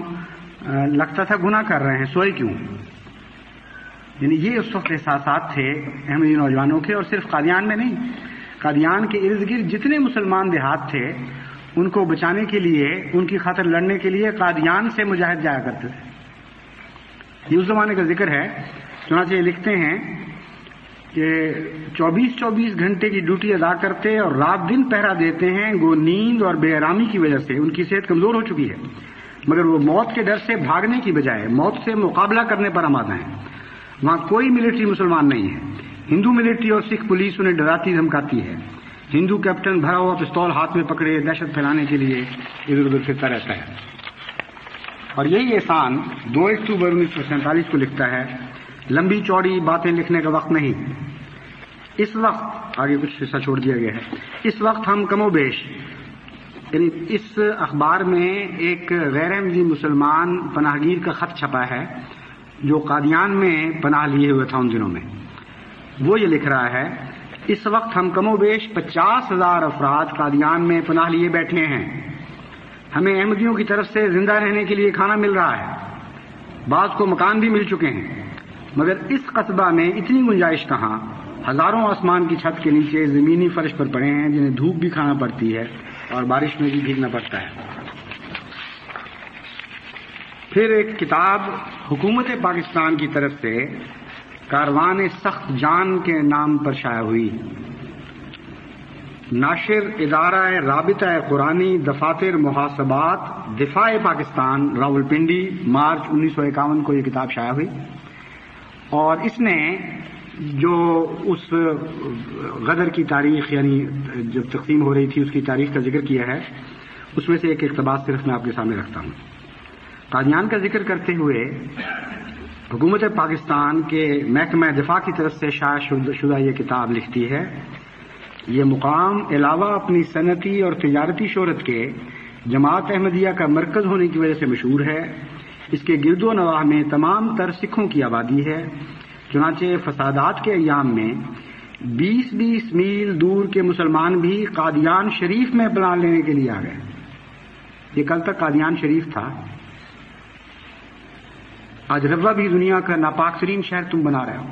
S1: لگتا تھا گناہ کر رہے ہیں، سوئے کیوں؟ یعنی یہ اس وقت احساسات تھے احمدی نوجوانوں کے، اور صرف قادیان میں نہیں، قادیان کے ارد گرد جتنے مسلمان دیہات تھے ان کو بچانے کے لیے، ان کی خاطر لڑنے کے لیے قادیان سے مجاہد جایا کرتے تھے۔ یہ اس زمانے کا ذکر ہے، چنانچہ یہ لکھتے ہیں کہ 24 گھنٹے کی ڈیوٹی ادا کرتے اور رات دن پہرا دیتے ہیں، وہ نیند اور بے آرامی کی وجہ سے ان کی صحت کمزور ہو چکی ہے، مگر وہ موت کے ڈر سے بھاگنے کی بجائے موت سے مقابلہ کرنے پر آمادہ ہیں۔ وہاں کوئی ملٹری مسلمان نہیں ہے، ہندو ملٹری اور سکھ پولیس انہیں ڈراتی دھمکاتی ہے، ہندو کیپٹن بھرا ہوا پستول ہاتھ میں پکڑے دہشت پھیلانے کے لیے ادھر ادھر پھرتا رہتا ہے۔ اور یہی احسان 2 اکتوبر 1947 کو لکھتا ہے، لمبی چوڑی باتیں لکھنے کا وقت نہیں، اس وقت آگے کچھ حصہ چھوڑ دیا گیا ہے، اس وقت ہم کم و بیش، یعنی اس اخبار میں ایک غیر احمدی مسلمان پناہ گیر کا خط چھپا ہے جو قادیان میں پناہ لیے ہوئے تھا ان دنوں میں، وہ یہ لکھ رہا ہے، اس وقت ہم کم و بیش 50,000 افراد قادیان میں پناہ لیے بیٹھے ہیں، ہمیں احمدیوں کی طرف سے زندہ رہنے کے لیے کھانا مل رہا ہے، بعض کو مکان بھی مل چکے ہیں، مگر اس قصبہ میں اتنی گنجائش کہاں، ہزاروں آسمان کی چھت کے نیچے زمینی فرش پر پڑے ہیں جنہیں دھوپ بھی کھانا پڑتی ہے اور بارش میں بھی بھیگنا پڑتا ہے۔ پھر ایک کتاب حکومت پاکستان کی طرف سے کاروان سخت جان کے نام پر شائع ہوئی، ناشر ادارہ رابطہ قرآنی دفاتر محاسبات دفاع پاکستان راولپنڈی، مارچ 1951 کو یہ کتاب شائع ہوئی، اور اس نے جو اس غدر کی تاریخ، یعنی جب تقسیم ہو رہی تھی اس کی تاریخ کا ذکر کیا ہے، اس میں سے ایک اقتباس صرف میں آپ کے سامنے رکھتا ہوں۔ قادیان کا ذکر کرتے ہوئے حکومت پاکستان کے محکمہ دفاع کی طرف سے شائع شدہ یہ کتاب لکھتی ہے، یہ مقام علاوہ اپنی صنعتی اور تجارتی شہرت کے جماعت احمدیہ کا مرکز ہونے کی وجہ سے مشہور ہے، اس کے گرد و نواح میں تمام تر سکھوں کی آبادی ہے، چنانچہ فسادات کے ایام میں 20 میل دور کے مسلمان بھی قادیان شریف میں پناہ لینے کے لیے آ گئے۔ یہ کل تک قادیان شریف تھا، آج ربوہ بھی دنیا کا ناپاک ترین شہر تم بنا رہے ہو،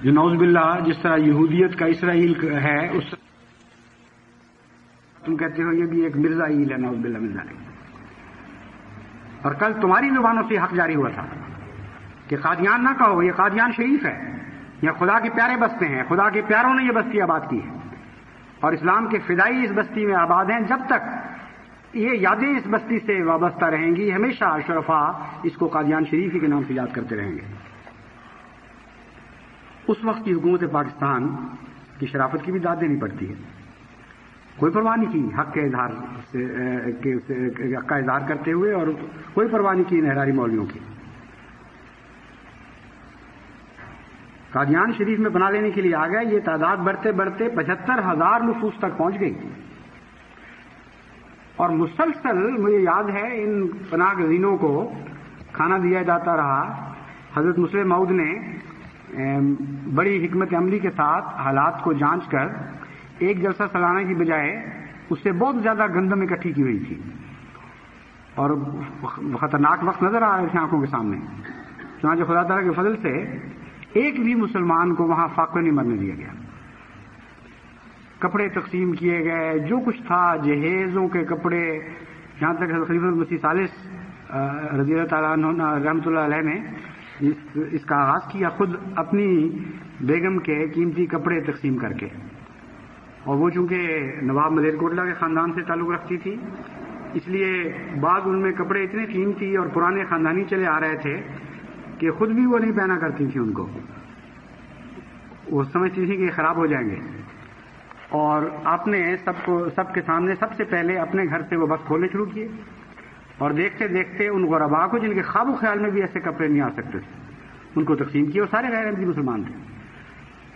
S1: جو نعوذ باللہ جس طرح یہودیت کا اسرائیل ہے اس تم کہتے ہو یہ بھی ایک مرزائیل ہے، نعوذ باللہ من ذالک۔ اور کل تمہاری زبانوں سے حق جاری ہوا تھا کہ قادیان نہ کہو، یہ قادیان شریف ہے، یا خدا کے پیارے بستے ہیں، خدا کے پیاروں نے یہ بستی آباد کی ہے اور اسلام کے فدائی اس بستی میں آباد ہیں. جب تک یہ یادیں اس بستی سے وابستہ رہیں گی، ہمیشہ شرفا اس کو قادیان شریفی کے نام سے یاد کرتے رہیں گے. اس وقت کی حکومت پاکستان کی شرافت کی بھی داد دینی پڑتی ہے. کوئی پرواہ نہیں کی حق کا اظہار کرتے ہوئے، اور کوئی پرواہ نہیں کی انحرامی مولویوں کی. قادیان شریف میں پناہ لینے کے لیے آ گئے. یہ تعداد بڑھتے بڑھتے 75,000 نفوس تک پہنچ گئی، اور مسلسل مجھے یاد ہے ان پناہ گزینوں کو کھانا دیا جاتا رہا. حضرت مسلم موعود نے بڑی حکمت عملی کے ساتھ حالات کو جانچ کر ایک جلسہ سلانے کی بجائے اس سے بہت زیادہ گندم اکٹھی کی ہوئی تھی، اور خطرناک وقت نظر آ رہے تھے آنکھوں کے سامنے. چنانچہ خدا تعالیٰ کے فضل سے ایک بھی مسلمان کو وہاں فاقہ نہیں مرنے دیا گیا. کپڑے تقسیم کیے گئے، جو کچھ تھا، جہیزوں کے کپڑے، یہاں تک خلیفہ مسیح ثالث رضی اللہ تعالیٰ عنہ رحمۃ اللہ علیہ نے اس کا آغاز کیا خود اپنی بیگم کے قیمتی کپڑے تقسیم کر کے. اور وہ چونکہ نواب ملیر کوٹلہ کے خاندان سے تعلق رکھتی تھی، اس لیے بعض ان میں کپڑے اتنے قیمتی اور پرانے خاندانی چلے آ رہے تھے کہ خود بھی وہ نہیں پہنا کرتی تھی. ان کو وہ سمجھتی تھی کہ یہ خراب ہو جائیں گے، اور آپ نے سب کے سامنے سب سے پہلے اپنے گھر سے وہ بس کھولنے شروع کیے. اور دیکھتے دیکھتے ان غربا کو جن کے خواب و خیال میں بھی ایسے کپڑے نہیں آ سکتے تھے ان کو تقسیم کیے، اور سارے غیر احمدی مسلمان تھے.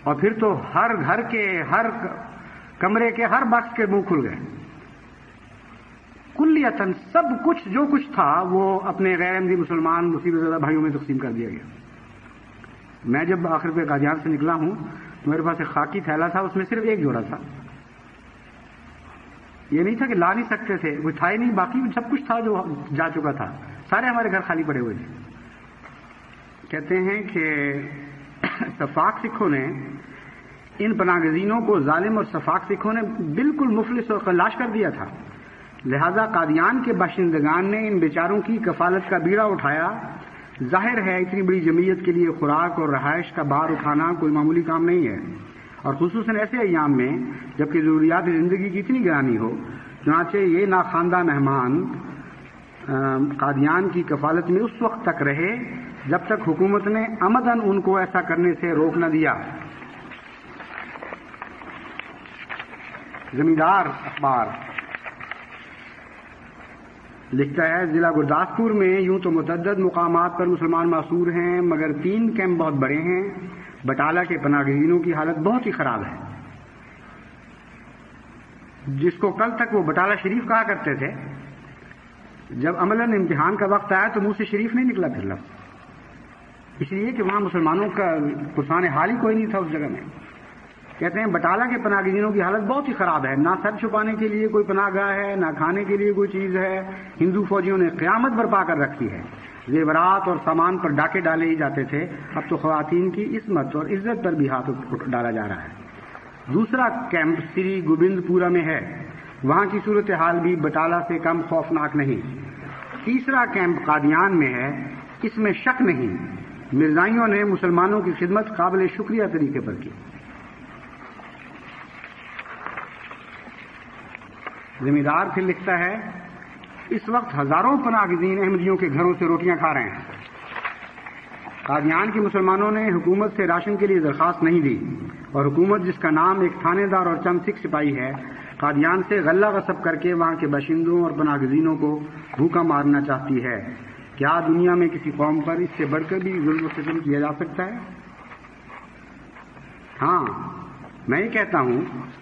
S1: اور پھر تو ہر گھر کے، ہر کمرے کے، ہر باکس کے منہ کھل گئے. کلیتاً سب کچھ جو کچھ تھا وہ اپنے غیر احمدی مسلمان مصیبت زدہ بھائیوں میں تقسیم کر دیا گیا. میں جب آخر پہ قادیان سے نکلا ہوں تو میرے پاس ایک خاکی تھیلا تھا، اس میں صرف ایک جوڑا تھا. یہ نہیں تھا کہ لا نہیں سکتے تھے، وہ تھا ہی نہیں، باقی سب کچھ تھا جو جا چکا تھا. سارے ہمارے گھر خالی پڑے ہوئے تھے. کہتے ہیں کہ سفاک سکھوں نے ان پناہ گزینوں کو، ظالم اور سفاک سکھوں نے بالکل مفلس اور خلاش کر دیا تھا. لہذا قادیان کے باشندگان نے ان بیچاروں کی کفالت کا بیڑا اٹھایا. ظاہر ہے اتنی بڑی جمعیت کے لیے خوراک اور رہائش کا بار اٹھانا کوئی معمولی کام نہیں ہے، اور خصوصاً ایسے ایام میں جبکہ ضروریات زندگی کی اتنی گرانی ہو. چنانچہ یہ ناخواندہ مہمان قادیان کی کفالت میں اس وقت تک رہے جب تک حکومت نے عمداً ان کو ایسا کرنے سے روک نہ دیا. زمیندار اخبار لکھتا ہے، ضلع گرداسپور میں یوں تو متعدد مقامات پر مسلمان معصور ہیں، مگر 3 کیمپ بہت بڑے ہیں. بٹالہ کے پناہ گزینوں کی حالت بہت ہی خراب ہے، جس کو کل تک وہ بٹالہ شریف کہا کرتے تھے. جب عملاً امتحان کا وقت آیا تو منہ سے شریف نہیں نکلا پھر لفظ، اس لیے کہ وہاں مسلمانوں کا پرسان حال ہی کوئی نہیں تھا اس جگہ میں. کہتے ہیں بٹالہ کے پناہ گزینوں کی حالت بہت ہی خراب ہے. نہ سر چھپانے کے لیے کوئی پناہ گاہ ہے، نہ کھانے کے لیے کوئی چیز ہے. ہندو فوجیوں نے قیامت برپا کر رکھی ہے. زیورات اور سامان پر ڈاکے ڈالے ہی جاتے تھے، اب تو خواتین کی عصمت اور عزت پر بھی ہاتھ ڈالا جا رہا ہے. دوسرا کیمپ سری گوبند پورہ میں ہے، وہاں کی صورتحال بھی بٹالہ سے کم خوفناک نہیں. تیسرا کیمپ قادیان میں ہے، اس میں شک نہیں مرزائیوں نے مسلمانوں کی خدمت قابل شکریہ طریقے پر کی. زمیندار پھر لکھتا ہے، اس وقت ہزاروں پناہ گزین احمدیوں کے گھروں سے روٹیاں کھا رہے ہیں. قادیان کے مسلمانوں نے حکومت سے راشن کے لیے درخواست نہیں دی، اور حکومت جس کا نام ایک تھانے دار اور چند سکھ سپاہی ہے، قادیان سے غلہ غصب کر کے وہاں کے باشندوں اور پناہ گزینوں کو بھوکا مارنا چاہتی ہے. کیا دنیا میں کسی قوم پر اس سے بڑھ کر بھی ظلم و ستم کیا جا سکتا ہے؟ ہاں، میں یہ کہتا ہوں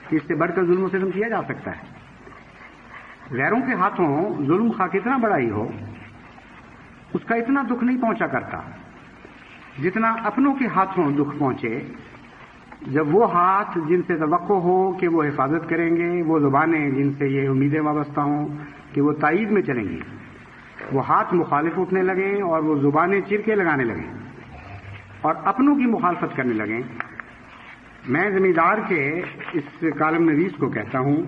S1: کہ اس سے بڑھ کر ظلم و ستم کیا جا سکتا ہے. غیروں کے ہاتھوں ظلم خواہ کتنا بڑا ہی ہو، اس کا اتنا دکھ نہیں پہنچا کرتا جتنا اپنوں کے ہاتھوں دکھ پہنچے. جب وہ ہاتھ جن سے توقع ہو کہ وہ حفاظت کریں گے، وہ زبانیں جن سے یہ امیدیں وابستہ ہوں کہ وہ تائید میں چلیں گی، وہ ہاتھ مخالف اٹھنے لگیں اور وہ زبانیں چرکے لگانے لگیں اور اپنوں کی مخالفت کرنے لگیں. میں زمیندار کے اس کالم نویس کو کہتا ہوں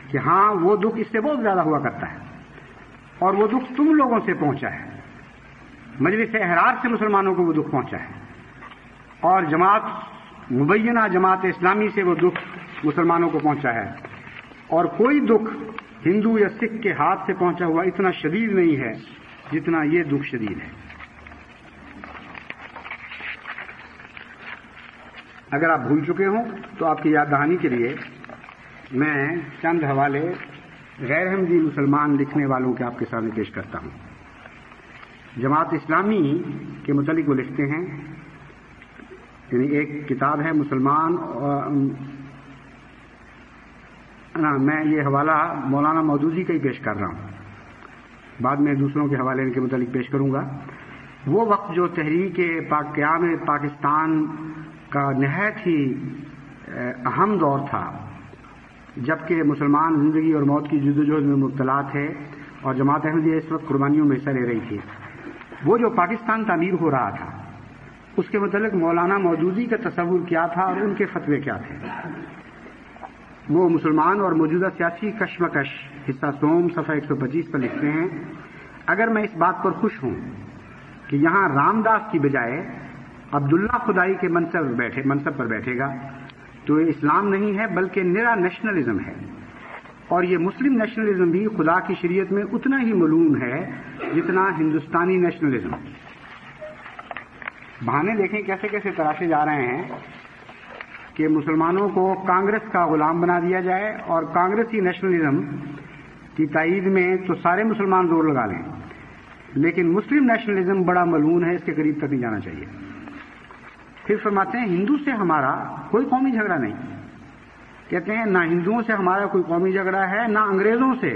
S1: کہ ہاں، وہ دکھ اس سے بہت زیادہ ہوا کرتا ہے، اور وہ دکھ تم لوگوں سے پہنچا ہے. مجلس احرار سے مسلمانوں کو وہ دکھ پہنچا ہے، اور جماعت مبینہ جماعت اسلامی سے وہ دکھ مسلمانوں کو پہنچا ہے، اور کوئی دکھ ہندو یا سکھ کے ہاتھ سے پہنچا ہوا اتنا شدید نہیں ہے جتنا یہ دکھ شدید ہے۔ اگر آپ بھول چکے ہوں تو آپ کی یاد دہانی کے لیے میں چند حوالے غیر احمدی مسلمان لکھنے والوں کے آپ کے سامنے پیش کرتا ہوں۔ جماعت اسلامی کے متعلق وہ لکھتے ہیں، یعنی ایک کتاب ہے مسلمان، میں یہ حوالہ مولانا مودودی کا ہی پیش کر رہا ہوں، بعد میں دوسروں کے حوالے ان کے متعلق پیش کروں گا۔ وہ وقت جو تحریک قیام پاکستان کا نہایت ہی اہم دور تھا، جبکہ مسلمان زندگی اور موت کی جدوجہد میں مبتلا تھے اور جماعت احمدیہ اس وقت قربانیوں میں حصہ لے رہی تھی، وہ جو پاکستان تعمیر ہو رہا تھا اس کے متعلق مولانا مودودی کا تصور کیا تھا اور ان کے فتوے کیا تھے۔ وہ مسلمان اور موجودہ سیاسی کشمکش حصہ سوم صفحہ 125 پر لکھتے ہیں، اگر میں اس بات پر خوش ہوں کہ یہاں رام داس کی بجائے عبداللہ خدائی کے منصب پر بیٹھے گا تو یہ اسلام نہیں ہے بلکہ نرا نیشنلزم ہے، اور یہ مسلم نیشنلزم بھی خدا کی شریعت میں اتنا ہی ملعون ہے جتنا ہندوستانی نیشنلزم۔ بہانے دیکھیں کیسے کیسے تراشے جا رہے ہیں کہ مسلمانوں کو کانگریس کا غلام بنا دیا جائے، اور کانگریسی نیشنلزم کی تائید میں تو سارے مسلمان زور لگا لیں، لیکن مسلم نیشنلزم بڑا ملعون ہے، اس کے قریب تک نہیں جانا چاہیے۔ پھر فرماتے ہیں ہندو سے ہمارا کوئی قومی جھگڑا نہیں، کہتے ہیں نہ ہندوؤں سے ہمارا کوئی قومی جھگڑا ہے، نہ انگریزوں سے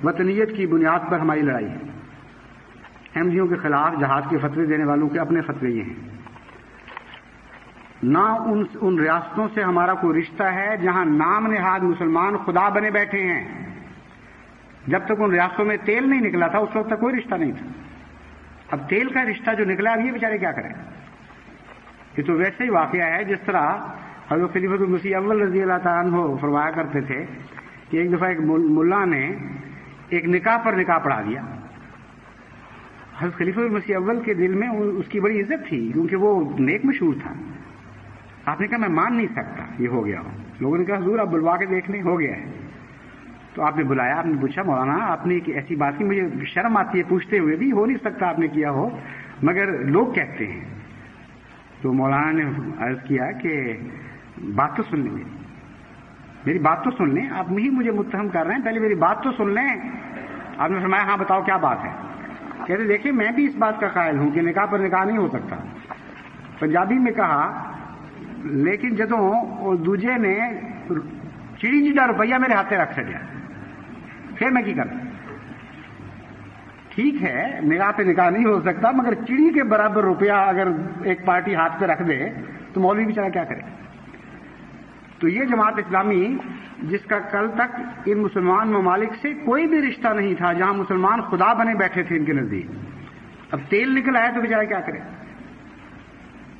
S1: وطنیت کی بنیاد پر ہماری لڑائی ہے۔ احمدیوں کے خلاف جہاد کے فتوے دینے والوں کے اپنے فتوے یہ ہیں۔ نہ ان ریاستوں سے ہمارا کوئی رشتہ ہے جہاں نام نہاد مسلمان خدا بنے بیٹھے ہیں، جب تک ان ریاستوں میں تیل نہیں نکلا تھا اس وقت تک کوئی رشتہ نہیں تھا۔ اب تیل کا رشتہ جو نکلا اب یہ بیچارے کیا کریں؟ یہ تو ویسے ہی واقعہ ہے جس طرح حضرت خلیفۃ المسیح اول رضی اللہ تعالیٰ عنہ فرمایا کرتے تھے کہ ایک دفعہ ایک ملا نے ایک نکاح پر نکاح پڑھا دیا۔ حضرت خلیفۃ المسیح اول کے دل میں اس کی بڑی عزت تھی کیونکہ وہ نیک مشہور تھا۔ آپ نے کہا میں مان نہیں سکتا یہ ہو گیا ہو۔ لوگوں نے کہا حضور آپ بلوا کے دیکھ لیں، ہو گیا ہے۔ تو آپ نے بلایا، آپ نے پوچھا مولانا آپ نے ایک ایسی بات کی، مجھے شرم آتی ہے پوچھتے ہوئے بھی، ہو نہیں سکتا آپ نے کیا ہو مگر لوگ کہتے ہیں۔ تو مولانا نے عرض کیا کہ بات تو سن لیں، میری بات تو سن لیں، آپ ہی مجھے متہم کر رہے ہیں، پہلے میری بات تو سن لیں۔ آپ نے فرمایا ہاں بتاؤ کیا بات ہے؟ کہتے دیکھیں میں بھی اس بات کا قائل ہوں کہ نکاح پر نکاح نہیں ہو سکتا۔ پنجابی میں کہا لیکن جدوں دوجے نے چڑی جیڈا روپیہ میرے ہاتھ رکھ چڑیا پھر میں کی کرتا؟ ٹھیک ہے نگاہ پہ نکاح نہیں ہو سکتا مگر چڑی کے برابر روپیہ اگر ایک پارٹی ہاتھ پہ رکھ دے تو مولوی بیچارہ کیا کرے؟ تو یہ جماعت اسلامی جس کا کل تک ان مسلمان ممالک سے کوئی بھی رشتہ نہیں تھا، جہاں مسلمان خدا بنے بیٹھے تھے ان کے نزدیک، اب تیل نکل آیا تو بیچارہ کیا کرے؟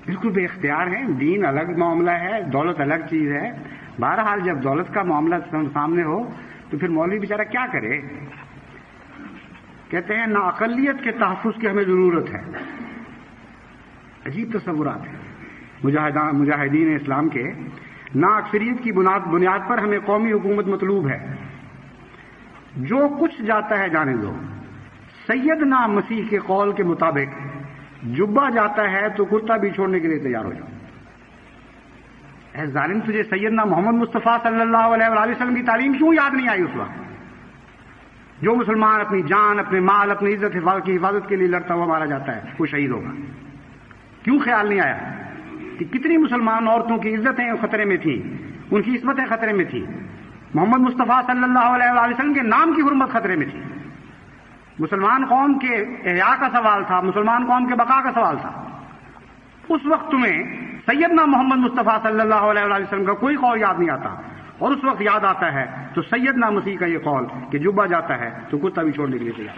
S1: بالکل بے اختیار ہیں، دین الگ معاملہ ہے، دولت الگ چیز ہے۔ بہرحال جب دولت کا معاملہ سامنے ہو تو پھر مولوی بیچارہ کیا کرے؟ کہتے ہیں نہ اقلیت کے تحفظ کی ہمیں ضرورت ہے۔ عجیب تصورات ہیں مجاہدین اسلام کے۔ نہ اکثریت کی بنیاد پر ہمیں قومی حکومت مطلوب ہے، جو کچھ جاتا ہے جانے دو۔ سیدنا مسیح کے قول کے مطابق جبہ جاتا ہے تو کرتا بھی چھوڑنے کے لیے تیار ہو جاؤ۔ اے ظالم تجھے سیدنا محمد مصطفیٰ صلی اللہ علیہ وآلہ وسلم کی تعلیم کیوں یاد نہیں آئی اس وقت؟ جو مسلمان اپنی جان، اپنے مال، اپنی عزت کی حفاظت کے لیے لڑتا ہوا مارا جاتا ہے وہ شہید ہوگا، کیوں خیال نہیں آیا کہ کتنی مسلمان عورتوں کی عزتیں خطرے میں تھیں، ان کی عصمتیں خطرے میں تھیں، محمد مصطفیٰ صلی اللہ علیہ وآلہ وسلم کے نام کی حرمت خطرے میں تھی، مسلمان قوم کے احیاء کا سوال تھا، مسلمان قوم کے بقا کا سوال تھا۔ اس وقت تمہیں سیدنا محمد مصطفیٰ صلی اللہ علیہ وآلہ وسلم کا کوئی قول یاد نہیں آتا، اور اس وقت یاد آتا ہے تو سیدنا مسیح کا یہ قول کہ جبہ جاتا ہے تو کتا بھی چھوڑنے کے لیے تیار۔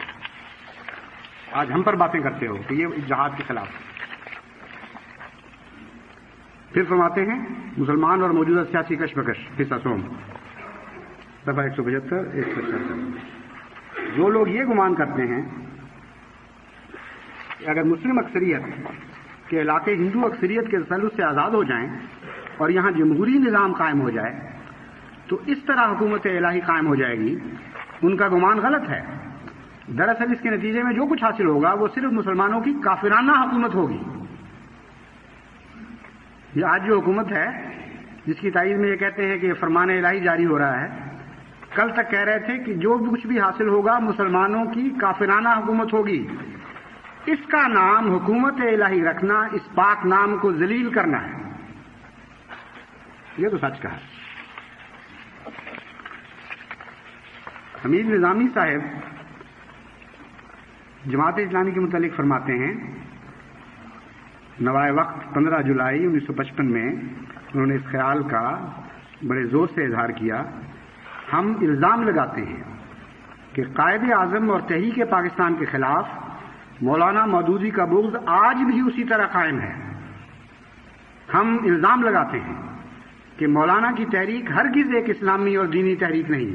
S1: آج ہم پر باتیں کرتے ہو کہ یہ جہاد کے خلاف۔ پھر فرماتے ہیں مسلمان اور موجودہ سیاسی کشمکش حصہ سوم صفحہ 175 176۔ جو لوگ یہ گمان کرتے ہیں کہ اگر مسلم اکثریت کے علاقے ہندو اکثریت کے تسلط سے آزاد ہو جائیں اور یہاں جمہوری نظام قائم ہو جائے تو اس طرح حکومت الہی قائم ہو جائے گی، ان کا گمان غلط ہے۔ دراصل اس کے نتیجے میں جو کچھ حاصل ہوگا وہ صرف مسلمانوں کی کافرانہ حکومت ہوگی۔ یہ آج جو حکومت ہے جس کی تائید میں یہ کہتے ہیں کہ فرمان الہی جاری ہو رہا ہے، کل تک کہہ رہے تھے کہ جو کچھ بھی حاصل ہوگا مسلمانوں کی کافرانہ حکومت ہوگی۔ اس کا نام حکومت الہی رکھنا اس پاک نام کو ذلیل کرنا ہے۔ یہ تو سچ کہا۔ حمید نظامی صاحب جماعت اسلامی کے متعلق فرماتے ہیں، نوائے وقت 15 جولائی 1955 میں انہوں نے اس خیال کا بڑے زور سے اظہار کیا، ہم الزام لگاتے ہیں کہ قائد اعظم اور تحریک پاکستان کے خلاف مولانا مودودی کا بغض آج بھی اسی طرح قائم ہے۔ ہم الزام لگاتے ہیں کہ مولانا کی تحریک ہرگز ایک اسلامی اور دینی تحریک نہیں،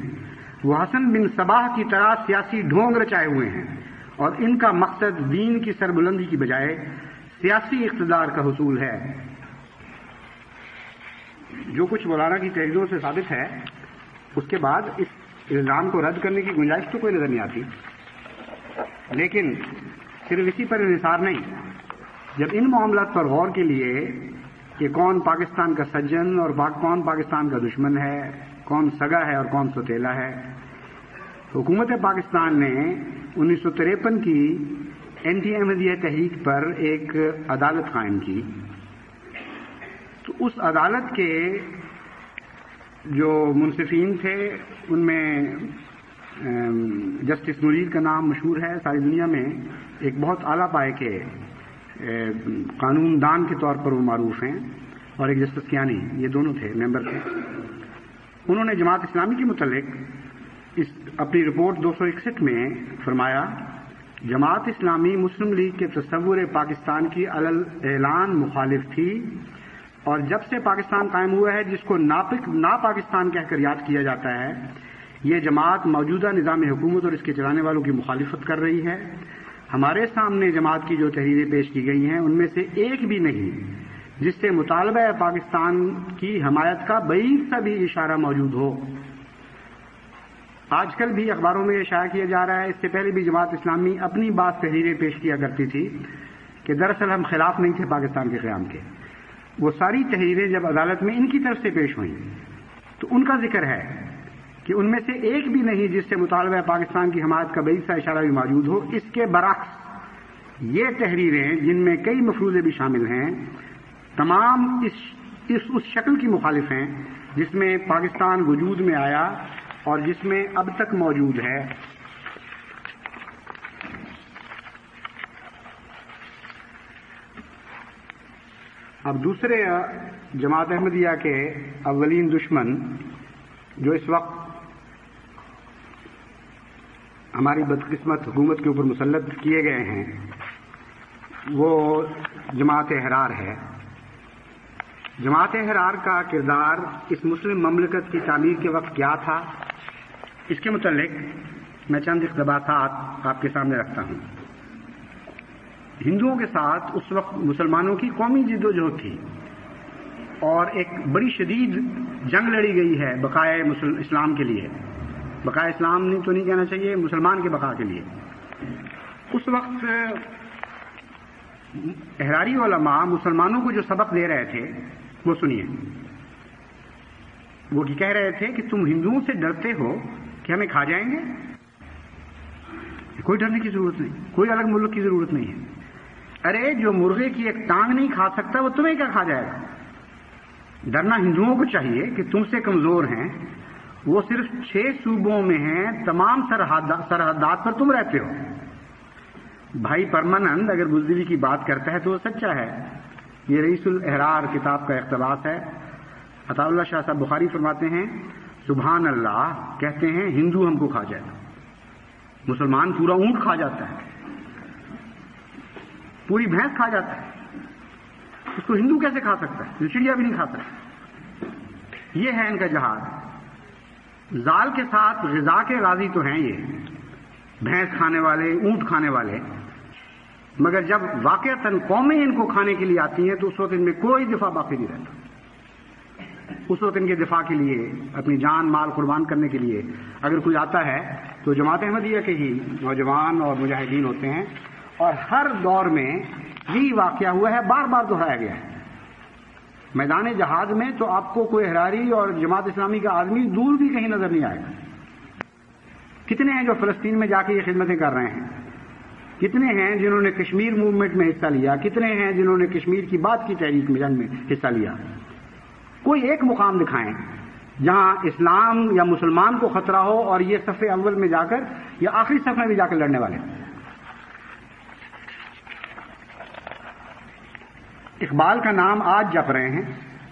S1: وہ حسن بن صباح کی طرح سیاسی ڈھونگ رچائے ہوئے ہیں اور ان کا مقصد دین کی سربلندی کی بجائے سیاسی اقتدار کا حصول ہے۔ جو کچھ مولانا کی تحریروں سے ثابت ہے اس کے بعد اس الزام کو رد کرنے کی گنجائش تو کوئی نظر نہیں آتی، لیکن صرف اسی پر انحصار نہیں۔ جب ان معاملات پر غور کے لیے کہ کون پاکستان کا سجن اور کون پاکستان کا دشمن ہے، کون سگا ہے اور کون سوتیلا ہے، حکومت پاکستان نے 1953 کی اینٹی احمدیہ تحریک پر ایک عدالت قائم کی، تو اس عدالت کے جو منصفین تھے ان میں جسٹس منیر کا نام مشہور ہے، ساری دنیا میں ایک بہت اعلیٰ پائے کے قانون دان کے طور پر وہ معروف ہیں، اور ایک جسٹس کیانی، یہ دونوں تھے، ممبر تھے۔ انہوں نے جماعت اسلامی کے متعلق اپنی رپورٹ 261 میں فرمایا، جماعت اسلامی مسلم لیگ کے تصور پاکستان کی علل اعلان مخالف تھی، اور جب سے پاکستان قائم ہوا ہے جس کو نا پاکستان کہہ کر یاد کیا جاتا ہے، یہ جماعت موجودہ نظام حکومت اور اس کے چلانے والوں کی مخالفت کر رہی ہے۔ ہمارے سامنے جماعت کی جو تحریریں پیش کی گئی ہیں ان میں سے ایک بھی نہیں جس سے مطالبہ پاکستان کی حمایت کا بعید سا بھی اشارہ موجود ہو۔ آج کل بھی اخباروں میں یہ شائع کیا جا رہا ہے، اس سے پہلے بھی جماعت اسلامی اپنی بات تحریریں پیش کیا کرتی تھی کہ دراصل ہم خلاف نہیں تھے پاکستان کے قیام کے۔ وہ ساری تحریریں جب عدالت میں ان کی طرف سے پیش ہوئیں تو ان کا ذکر ہے کہ ان میں سے ایک بھی نہیں جس سے مطالبہ پاکستان کی حمایت کا بعید سا اشارہ بھی موجود ہو۔ اس کے برعکس یہ تحریریں جن میں کئی مفروضے بھی شامل ہیں تمام اس شکل کی مخالف ہیں جس میں پاکستان وجود میں آیا اور جس میں اب تک موجود ہے۔ اب دوسرے جماعت احمدیہ کے اولین دشمن جو اس وقت ہماری بدقسمت حکومت کے اوپر مسلط کیے گئے ہیں وہ جماعت احرار ہے۔ جماعت احرار کا کردار اس مسلم مملکت کی تعمیر کے وقت کیا تھا، اس کے متعلق میں چند اقتباسات آپ کے سامنے رکھتا ہوں۔ ہندوؤں کے ساتھ اس وقت مسلمانوں کی قومی جد و جہد تھی اور ایک بڑی شدید جنگ لڑی گئی ہے بقائے اسلام کے لیے، بقائے اسلام نہیں تو نہیں کہنا چاہیے، مسلمان کے بقا کے لیے۔ اس وقت احراری علماء مسلمانوں کو جو سبق دے رہے تھے وہ سنیے۔ وہ کہہ رہے تھے کہ تم ہندوؤں سے ڈرتے ہو کہ ہمیں کھا جائیں گے، کوئی ڈرنے کی ضرورت نہیں، کوئی الگ ملک کی ضرورت نہیں ہے۔ ارے جو مرغے کی ایک ٹانگ نہیں کھا سکتا وہ تمہیں کیا کھا جائے گا؟ ڈرنا ہندوؤں کو چاہیے کہ تم سے کمزور ہیں، وہ صرف 6 صوبوں میں ہیں، تمام سرحدات پر تم رہتے ہو۔ بھائی پرمانند اگر بزدلی کی بات کرتا ہے تو وہ سچا ہے۔ یہ رئیس الاحرار کتاب کا اقتباس ہے۔ عطا اللہ شاہ صاحب بخاری فرماتے ہیں سبحان اللہ، کہتے ہیں ہندو ہم کو کھا جائے گا، مسلمان پورا اونٹ کھا جاتا ہے، پوری بھینس کھا جاتا ہے، اس کو ہندو کیسے کھا سکتا ہے؟ چڑیا بھی نہیں کھا سکتا۔ یہ ہے ان کا جہاد۔ زال کے ساتھ غذا کے غازی تو ہیں یہ بھینس کھانے والے، اونٹ کھانے والے، مگر جب واقعتاً قومیں ان کو کھانے کے لیے آتی ہیں تو اس وقت ان میں کوئی دفاع باقی نہیں رہتا۔ اس وقت ان کے دفاع کے لیے اپنی جان مال قربان کرنے کے لیے اگر کوئی آتا ہے تو جماعت احمدیہ کے ہی نوجوان اور مجاہدین ہوتے ہیں، اور ہر دور میں یہی واقعہ ہوا ہے، بار بار دہرایا گیا ہے۔ میدان جہاد میں تو آپ کو کوئی احراری اور جماعت اسلامی کا آدمی دور بھی کہیں نظر نہیں آئے گا۔ کتنے ہیں جو فلسطین میں جا کے یہ خدمتیں کر رہے ہیں، کتنے ہیں جنہوں نے کشمیر موومنٹ میں حصہ لیا، کتنے ہیں جنہوں نے کشمیر کی بات کی تحریک میں جنگ میں حصہ لیا۔ کوئی ایک مقام دکھائیں جہاں اسلام یا مسلمان کو خطرہ ہو اور یہ صف اول میں جا کر یا آخری صف میں بھی جا کر لڑنے والے۔ اقبال کا نام آج جپ رہے ہیں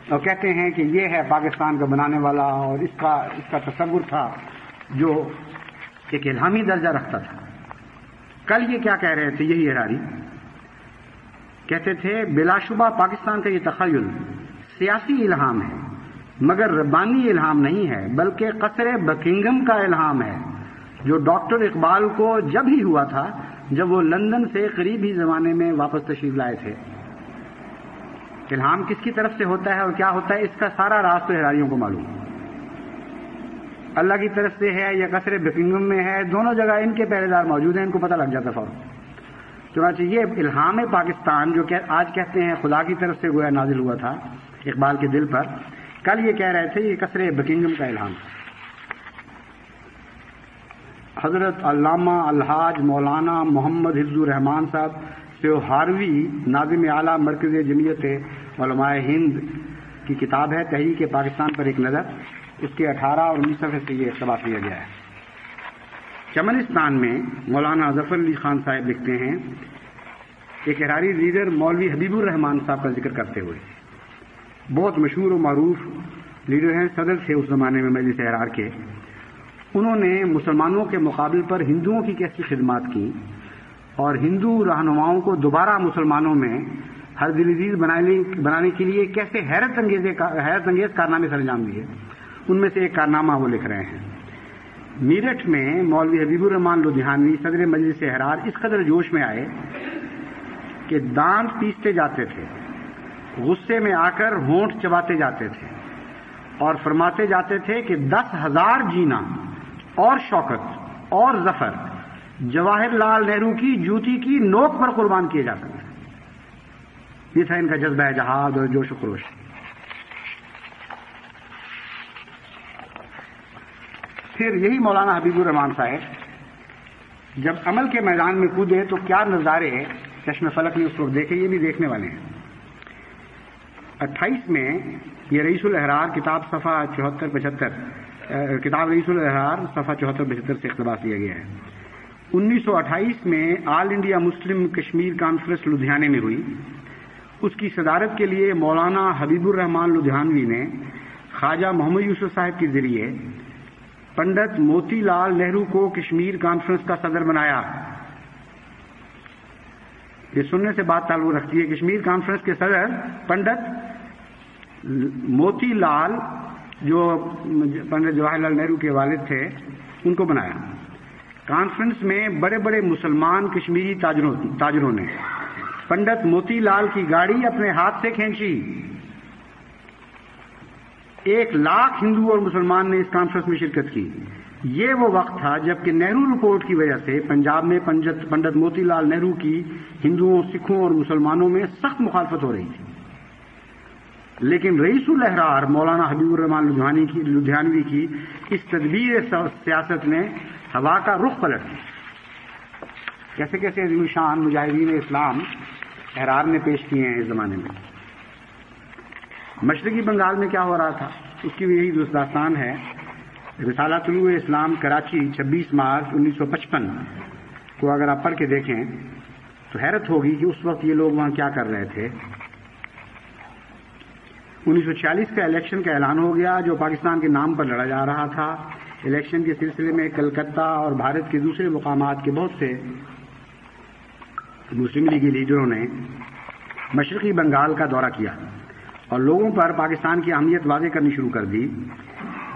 S1: اور کہتے ہیں کہ یہ ہے پاکستان کا بنانے والا، اور اس کا تصور تھا جو ایک الہامی درجہ رکھتا تھا۔ کل یہ کیا کہہ رہے تھے یہی احراری؟ کہتے تھے بلا شبہ پاکستان کا یہ تخیل سیاسی الہام ہے مگر ربانی الہام نہیں ہے، بلکہ قصر بکنگم کا الہام ہے جو ڈاکٹر اقبال کو جب ہی ہوا تھا جب وہ لندن سے قریب ہی زمانے میں واپس تشریف لائے تھے۔ الہام کس کی طرف سے ہوتا ہے اور کیا ہوتا ہے، اس کا سارا راز تو احراریوں کو معلوم ہے۔ اللہ کی طرف سے ہے یا قصر بکنگم میں ہے، دونوں جگہ ان کے پہرے دار موجود ہیں، ان کو پتہ لگ جاتا فوراً۔ چنانچہ یہ الہام پاکستان جو آج کہتے ہیں خدا کی طرف سے گویا نازل ہوا تھا اقبال کے دل پر، کل یہ کہہ رہے تھے یہ قصر بکنگم کا الہام۔ حضرت علامہ الحاج مولانا محمد حفظ الرحمان صاحب سیوہاروی ناظم اعلیٰ مرکز جمعیت علماء ہند کی کتاب ہے تحریک پاکستان پر ایک نظر، اس کے 18 اور 19 صفحے سے یہ اقتباس لیا گیا ہے۔ چمنستان میں مولانا ظفر علی خان صاحب لکھتے ہیں، ایک احراری لیڈر مولوی حبیب الرحمان صاحب کا ذکر کرتے ہوئے، بہت مشہور و معروف لیڈر ہیں، صدر تھے اس زمانے میں مجلس احرار کے۔ انہوں نے مسلمانوں کے مقابل پر ہندوؤں کی کیسی خدمات کی اور ہندو رہنماؤں کو دوبارہ مسلمانوں میں ہر دلعزیز بنانے کے لیے کیسے حیرت انگیز کارنامے سر انجام دیے۔ ان میں سے ایک کارنامہ وہ لکھ رہے ہیں۔ میرٹھ میں مولوی حبیب الرحمان لدھیانوی صدر مجلس احرار اس قدر جوش میں آئے کہ دانت پیستے جاتے تھے، غصے میں آ کر ہونٹ چباتے جاتے تھے اور فرماتے جاتے تھے کہ 10,000 جینا اور شوکت اور ظفر جواہر لال نہرو کی جوتی کی نوک پر قربان کیے جا سکتے ہیں۔ یہ تھا ان کا جذبہ جہاد اور جوش و خروش۔ پھر یہی مولانا حبیب الرحمان صاحب جب عمل کے میدان میں کودے تو کیا نظارے چشم فلک نے اس وقت دیکھے، یہ بھی دیکھنے والے ہیں۔ 28 میں یہ رئیس الاحرار کتاب صفحہ 74-75 کتاب رئیس الاحرار صفحہ 74-75 سے اقتباس لیا گیا ہے۔ 1928 میں آل انڈیا مسلم کشمیر کانفرنس لدھیانے میں ہوئی۔ اس کی صدارت کے لیے مولانا حبیب الرحمان لدھیانوی نے خواجہ محمد یوسف صاحب کے ذریعے پنڈت موتی لال نہرو کو کشمیر کانفرنس کا صدر بنایا۔ یہ سننے سے بات تعلق رکھتی ہے۔ کشمیر کانفرنس کے صدر پنڈت موتی لال جو پنڈت جواہر لال نہرو کے والد تھے ان کو بنایا۔ کانفرنس میں بڑے بڑے مسلمان کشمیری تاجروں نے پنڈت موتی لال کی گاڑی اپنے ہاتھ سے کھینچی۔ 1,00,000 ہندو اور مسلمان نے اس کانفرنس میں شرکت کی۔ یہ وہ وقت تھا جبکہ نہرو رپورٹ کی وجہ سے پنجاب میں پنڈت موتی لال نہرو کی ہندوؤں، سکھوں اور مسلمانوں میں سخت مخالفت ہو رہی تھی، لیکن رئیس الاحرار مولانا حبیب الرحمان لدھیانوی کی اس تدبیر سیاست نے ہوا کا رخ پلٹ دیا۔ کیسے کیسے عظیم شان مجاہدین اسلام احرار نے پیش کیے ہیں اس زمانے میں۔ مشرقی بنگال میں کیا ہو رہا تھا اس کی بھی یہی داستان ہے۔ رسالہ طلوع اسلام کراچی 26 مارچ 1955 کو اگر آپ پڑھ کے دیکھیں تو حیرت ہوگی کہ اس وقت یہ لوگ وہاں کیا کر رہے تھے۔ 1946 کا الیکشن کا اعلان ہو گیا جو پاکستان کے نام پر لڑا جا رہا تھا۔ الیکشن کے سلسلے میں کلکتہ اور بھارت کے دوسرے مقامات کے بہت سے مسلم لیگی لیڈروں نے مشرقی بنگال کا دورہ کیا اور لوگوں پر پاکستان کی اہمیت واضح کرنی شروع کر دی۔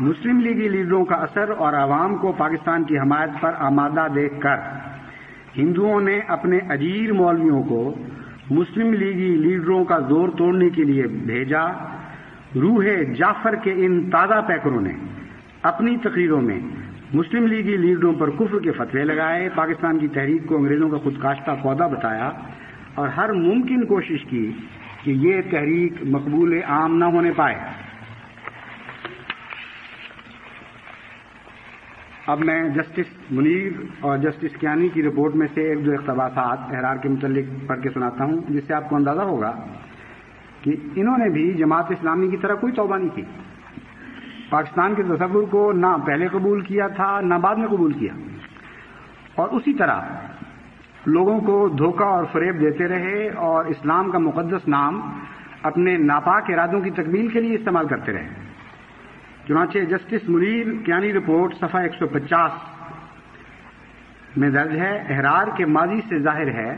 S1: مسلم لیگی لیڈروں کا اثر اور عوام کو پاکستان کی حمایت پر آمادہ دیکھ کر ہندوؤں نے اپنے اجیر مولویوں کو مسلم لیگی لیڈروں کا زور توڑنے کے لیے بھیجا روح جعفر کے ان تازہ پیکروں نے اپنی تقریروں میں مسلم لیگی لیڈروں پر کفر کے فتوے لگائے، پاکستان کی تحریک کو انگریزوں کا خود کاشتہ پودا بتایا اور ہر ممکن کوشش کی کہ یہ تحریک مقبول عام نہ ہونے پائے۔ اب میں جسٹس منیر اور جسٹس کیانی کی رپورٹ میں سے ایک دو اقتباسات احرار کے متعلق پڑھ کے سناتا ہوں، جس سے آپ کو اندازہ ہوگا کہ انہوں نے بھی جماعت اسلامی کی طرح کوئی توبہ نہیں کی، پاکستان کے تصور کو نہ پہلے قبول کیا تھا نہ بعد میں قبول کیا، اور اسی طرح لوگوں کو دھوکہ اور فریب دیتے رہے اور اسلام کا مقدس نام اپنے ناپاک ارادوں کی تکمیل کے لیے استعمال کرتے رہے۔ چنانچہ جسٹس منیر کیانی رپورٹ صفحہ 150 میں درج ہے، احرار کے ماضی سے ظاہر ہے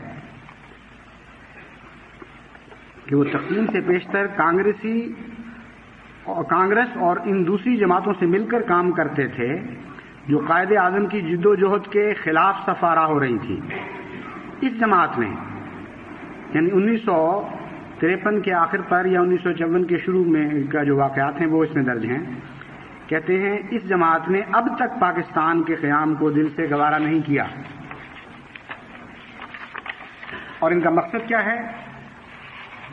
S1: کہ وہ تقسیم سے پیشتر کانگریس اور ان دوسری جماعتوں سے مل کر کام کرتے تھے جو قائد اعظم کی جد و جہد کے خلاف سفارہ ہو رہی تھی۔ اس جماعت نے یعنی 1953 کے آخر پر یا 1954 کے شروع میں کا جو واقعات ہیں وہ اس میں درج ہیں، کہتے ہیں اس جماعت نے اب تک پاکستان کے قیام کو دل سے گوارا نہیں کیا، اور ان کا مقصد کیا ہے؟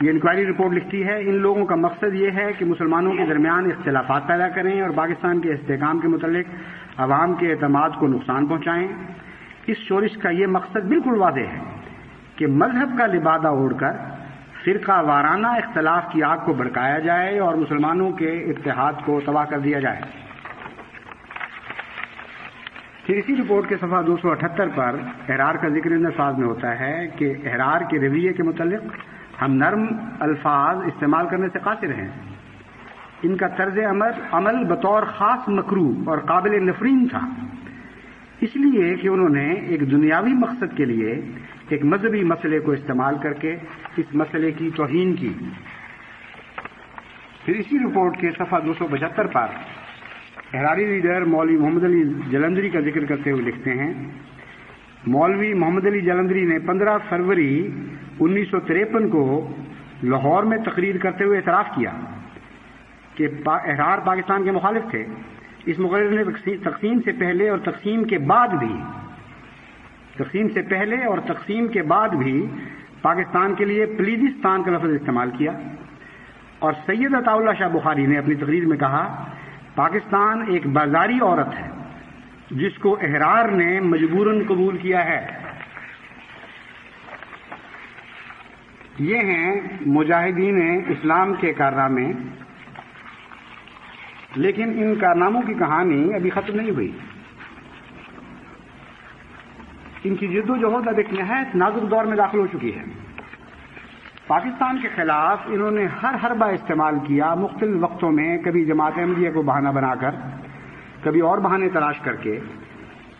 S1: یہ انکوائری رپورٹ لکھتی ہے ان لوگوں کا مقصد یہ ہے کہ مسلمانوں کے درمیان اختلافات پیدا کریں اور پاکستان کے استحکام کے متعلق عوام کے اعتماد کو نقصان پہنچائیں۔ اس شورش کا یہ مقصد بالکل واضح ہے کہ مذہب کا لبادہ اوڑھ کر فرقہ وارانہ اختلاف کی آگ کو بھڑکایا جائے اور مسلمانوں کے اتحاد کو تباہ کر دیا جائے۔ پھر اسی رپورٹ کے صفحہ 278 پر احرار کا ذکر ان الفاظ میں ہوتا ہے کہ احرار کے رویے کے متعلق ہم نرم الفاظ استعمال کرنے سے قاصر ہیں۔ ان کا طرز عمل بطور خاص مکروہ اور قابل نفرین تھا، اس لیے کہ انہوں نے ایک دنیاوی مقصد کے لیے ایک مذہبی مسئلے کو استعمال کر کے اس مسئلے کی توہین کی۔ پھر اسی رپورٹ کے صفحہ 275 پر احراری لیڈر مولوی محمد علی جلندری کا ذکر کرتے ہوئے لکھتے ہیں، مولوی محمد علی جلندری نے 15 فروری 1953 کو لاہور میں تقریر کرتے ہوئے اعتراف کیا کہ احرار پاکستان کے مخالف تھے۔ اس مقرر نے تقسیم سے پہلے اور تقسیم کے بعد بھی پاکستان کے لیے پلیدستان کا لفظ استعمال کیا، اور سید عطا اللہ شاہ بخاری نے اپنی تقریر میں کہا پاکستان ایک بازاری عورت ہے جس کو احرار نے مجبوراً قبول کیا ہے۔ یہ ہیں مجاہدین اسلام کے کارنامے، لیکن ان کارناموں کی کہانی ابھی ختم نہیں ہوئی۔ ان کی جد و جہد اب ایک نہایت نازک دور میں داخل ہو چکی ہے۔ پاکستان کے خلاف انہوں نے ہر حربہ استعمال کیا، مختلف وقتوں میں، کبھی جماعت احمدیہ کو بہانہ بنا کر، کبھی اور بہانے تلاش کر کے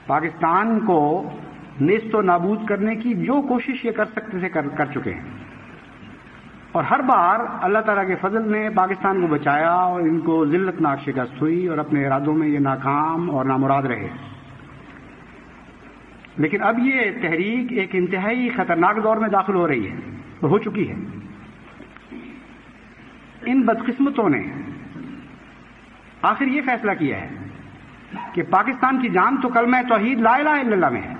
S1: پاکستان کو نیست و نابود کرنے کی جو کوشش یہ کر سکتے تھے کر چکے ہیں، اور ہر بار اللہ تعالیٰ کے فضل نے پاکستان کو بچایا اور ان کو ذلتناک شکست ہوئی اور اپنے ارادوں میں یہ ناکام اور نامراد رہے۔ لیکن اب یہ تحریک ایک انتہائی خطرناک دور میں داخل ہو رہی ہے، ہو چکی ہے۔ ان بدقسمتوں نے آخر یہ فیصلہ کیا ہے کہ پاکستان کی جان تو کلمہ توحید لا الہ الا اللہ میں ہے۔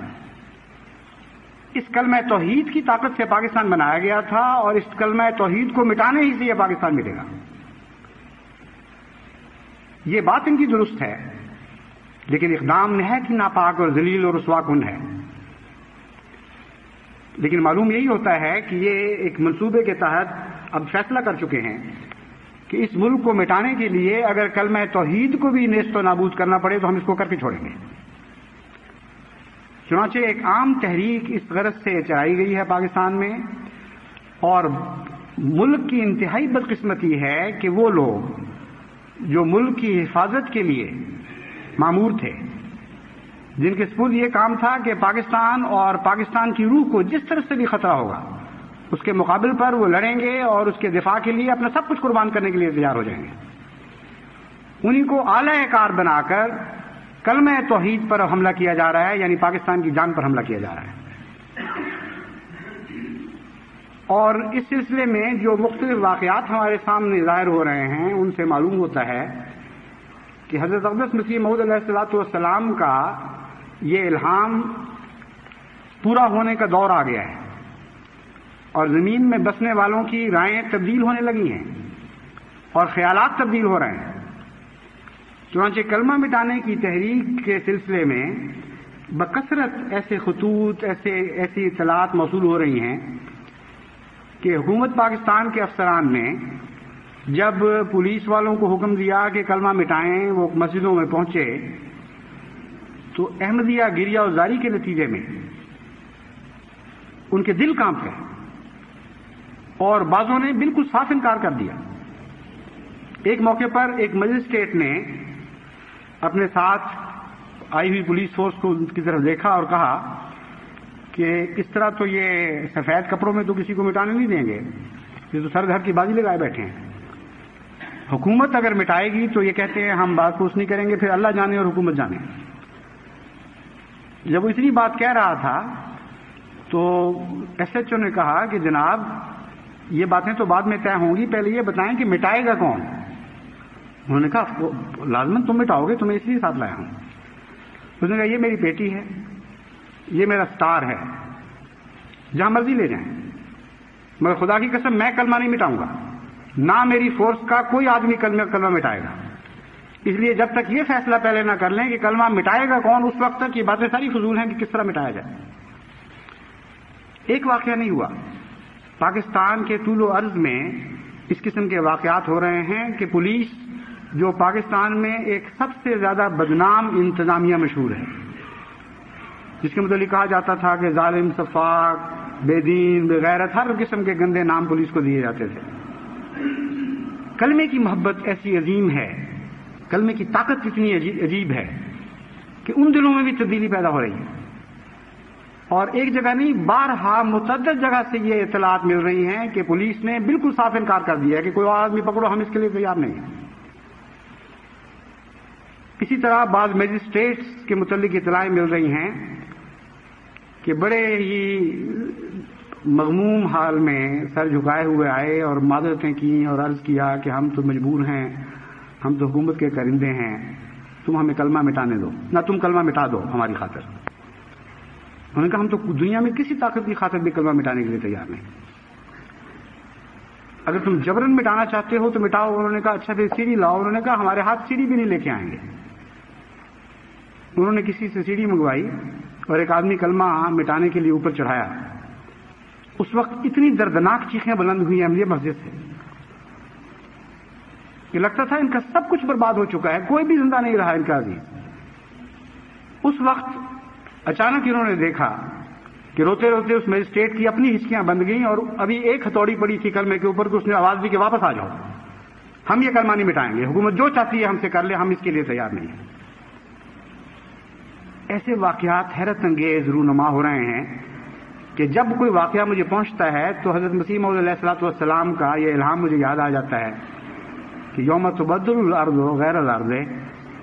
S1: اس کلمہ توحید کی طاقت سے پاکستان بنایا گیا تھا، اور اس کلمہ توحید کو مٹانے ہی سے یہ پاکستان ملے گا۔ یہ بات ان کی درست ہے، لیکن اقدام نہایت ہی ناپاک اور ذلیل اور رسوا کن ہے۔ لیکن معلوم یہی ہوتا ہے کہ یہ ایک منصوبے کے تحت اب فیصلہ کر چکے ہیں کہ اس ملک کو مٹانے کے لیے اگر کلمہ توحید کو بھی نیست و نابود کرنا پڑے تو ہم اس کو کر کے چھوڑیں گے۔ چنانچہ ایک عام تحریک اس غرض سے چلائی گئی ہے پاکستان میں، اور ملک کی انتہائی بدقسمتی ہے کہ وہ لوگ جو ملک کی حفاظت کے لیے مامور تھے، جن کے سپرد یہ کام تھا کہ پاکستان اور پاکستان کی روح کو جس طرح سے بھی خطرہ ہوگا اس کے مقابل پر وہ لڑیں گے اور اس کے دفاع کے لیے اپنا سب کچھ قربان کرنے کے لیے تیار ہو جائیں گے، انہیں کو اعلی کار بنا کر کلمہ توحید پر حملہ کیا جا رہا ہے، یعنی پاکستان کی جان پر حملہ کیا جا رہا ہے۔ اور اس سلسلے میں جو مختلف واقعات ہمارے سامنے ظاہر ہو رہے ہیں ان سے معلوم ہوتا ہے کہ حضرت اقدس مسیح موعود علیہ الصلوۃ والسلام کا یہ الہام پورا ہونے کا دور آ گیا ہے اور زمین میں بسنے والوں کی رائیں تبدیل ہونے لگی ہیں اور خیالات تبدیل ہو رہے ہیں۔ چنانچہ کلمہ مٹانے کی تحریک کے سلسلے میں بکثرت ایسے خطوط ایسی اطلاعات موصول ہو رہی ہیں کہ حکومت پاکستان کے افسران نے جب پولیس والوں کو حکم دیا کہ کلمہ مٹائیں، وہ مسجدوں میں پہنچے تو احمدیہ گریہ وزاری کے نتیجے میں ان کے دل کانپ گئے اور بعضوں نے بالکل صاف انکار کر دیا۔ ایک موقع پر ایک مجسٹریٹ نے اپنے ساتھ آئی ہوئی پولیس فورس کو ان کی طرف دیکھا اور کہا کہ اس طرح تو یہ سفید کپڑوں میں تو کسی کو مٹانے نہیں دیں گے، یہ تو سر دھر کی بازی لگائے بیٹھے ہیں۔ حکومت اگر مٹائے گی تو یہ کہتے ہیں ہم بات پوچھ نہیں کریں گے، پھر اللہ جانے اور حکومت جانے۔ جب وہ اتنی بات کہہ رہا تھا تو ایس ایچ او نے کہا کہ جناب یہ باتیں تو بعد میں طے ہوں گی، پہلے یہ بتائیں کہ مٹائے گا کون؟ انہوں نے کہا لازماً تم مٹاؤ گے، تمہیں اس لیے ساتھ لایا ہوں۔ اس نے کہا یہ میری بیٹی ہے، یہ میرا سٹار ہے، جہاں مرضی لے جائیں، مگر خدا کی قسم میں کلمہ نہیں مٹاؤں گا، نہ میری فورس کا کوئی آدمی کلمہ مٹائے گا۔ اس لیے جب تک یہ فیصلہ پہلے نہ کر لیں کہ کلمہ مٹائے گا کون، اس وقت تک یہ باتیں ساری فضول ہیں کہ کس طرح مٹایا جائے۔ ایک واقعہ نہیں ہوا، پاکستان کے طول و عرض میں اس قسم کے واقعات ہو رہے ہیں کہ پولیس جو پاکستان میں ایک سب سے زیادہ بدنام انتظامیہ مشہور ہے، جس کے متعلق کہا جاتا تھا کہ ظالم، سفاک، بے دین، بے غیرت، ہر قسم کے گندے نام پولیس کو دیے جاتے تھے۔ کلمے کی محبت ایسی عظیم ہے، کلمے کی طاقت اتنی عجیب ہے کہ ان دلوں میں بھی تبدیلی پیدا ہو رہی ہے، اور ایک جگہ نہیں بارہا متعدد جگہ سے یہ اطلاعات مل رہی ہیں کہ پولیس نے بالکل صاف انکار کر دیا ہے کہ کوئی اور آدمی پکڑو، ہم اس کے لیے تیار نہیں ہیں۔ اسی طرح بعض میجسٹریٹس کے متعلق اطلاعیں مل رہی ہیں کہ بڑے ہی مغموم حال میں سر جھکائے ہوئے آئے اور معذرتیں کی اور عرض کیا کہ ہم تو مجبور ہیں، ہم تو حکومت کے کرندے ہیں، تم ہمیں کلمہ مٹانے دو، نہ تم کلمہ مٹا دو ہماری خاطر۔ انہوں نے کہا ہم تو دنیا میں کسی طاقت کی خاطر بھی کلمہ مٹانے کے لیے تیار نہیں، اگر تم جبرن مٹانا چاہتے ہو تو مٹاؤ۔ انہوں نے کہا اچھا پھر سیڑھی لاؤ۔ انہوں نے کہا ہمارے ہاتھ سیڑھی بھی نہیں لے کے آئیں گے۔ انہوں نے کسی سے سیڑھی منگوائی اور ایک آدمی کلمہ مٹانے کے لیے اوپر چڑھایا۔ اس وقت اتنی دردناک چیخیں بلند ہوئی احمدیہ مسجد سے کہ لگتا تھا ان کا سب کچھ برباد ہو چکا ہے، کوئی بھی زندہ نہیں رہا ان کا عزیز۔ اس وقت اچانک انہوں نے دیکھا کہ روتے روتے اس مجسٹریٹ کی اپنی ہچکیاں بند گئیں اور ابھی ایک ہتھوڑی پڑی تھی کلمے کے اوپر، تو اس نے آواز دی کہ واپس آ جاؤ، ہم یہ کلمہ نہیں مٹائیں گے، حکومت جو چاہتی ہے ہم سے کر لے، ہم اس کے لیے تیار نہیں ہیں۔ ایسے واقعات حیرت انگیز رونما ہو رہے ہیں کہ جب کوئی واقعہ مجھے پہنچتا ہے تو حضرت مسیح موعود علیہ الصلوۃ والسلام کا یہ الہام مجھے یاد آ جاتا ہے کہ یوم تبدل الارض غیر الارض،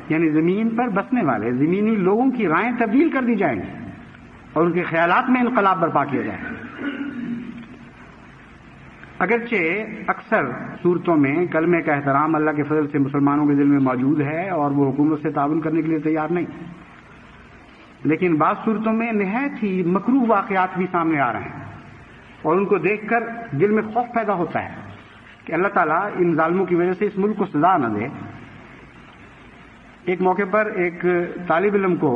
S1: یعنی زمین پر بسنے والے زمینی لوگوں کی رائیں تبدیل کر دی جائیں گی اور ان کے خیالات میں انقلاب برپا کیا جائے۔ اگرچہ اکثر صورتوں میں کلمے کا احترام اللہ کے فضل سے مسلمانوں کے دل میں موجود ہے اور وہ حکومت سے تعاون کرنے کے لیے تیار نہیں، لیکن بعض صورتوں میں نہایت ہی مکروہ واقعات بھی سامنے آ رہے ہیں اور ان کو دیکھ کر دل میں خوف پیدا ہوتا ہے کہ اللہ تعالیٰ ان ظالموں کی وجہ سے اس ملک کو سزا نہ دے۔ ایک موقع پر ایک طالب علم کو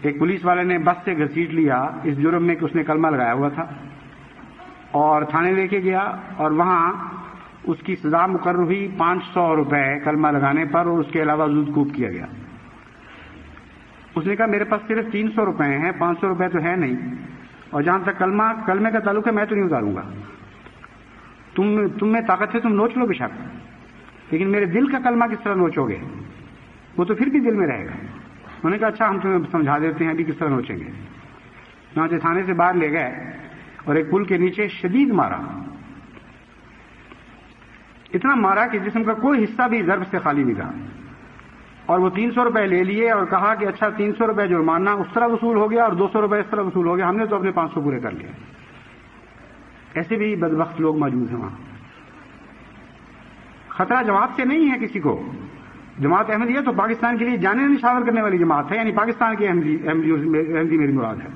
S1: ایک پولیس والے نے بس سے گھسیٹ لیا اس جرم میں کہ اس نے کلمہ لگایا ہوا تھا، اور تھانے لے کے گیا اور وہاں اس کی سزا مقرر ہوئی 500 روپے کلمہ لگانے پر، اور اس کے علاوہ زود کوب کیا گیا۔ اس نے کہا میرے پاس صرف 300 روپے ہیں، 500 روپے تو ہے نہیں، اور جہاں تک کلمے کا تعلق ہے میں تو نہیں اتاروں گا، تم میں طاقت ہے تم نوچ لو بشک، لیکن میرے دل کا کلمہ کس طرح نوچو گے، وہ تو پھر بھی دل میں رہے گا۔ انہوں نے کہا اچھا ہم تمہیں سمجھا دیتے ہیں ابھی کس طرح نوچیں گے۔ چنانچہ تھانے سے باہر لے گئے اور ایک پل کے نیچے شدید مارا، اتنا مارا کہ جسم کا کوئی حصہ بھی ضرب سے خالی نہیں رہا، اور وہ 300 روپے لے لیے اور کہا کہ اچھا 300 روپے جرمانہ اس طرح وصول ہو گیا اور 200 روپے اس طرح وصول ہو گیا، ہم نے تو اپنے 500 پورے کر لیے۔ ایسے بھی بدبخت لوگ موجود ہیں وہاں. خطرہ جماعت سے نہیں ہے کسی کو. جماعت احمدیہ تو پاکستان کے لیے جانیں نشاور کرنے والی جماعت ہے، یعنی پاکستان کی احمدی میری مراد ہے.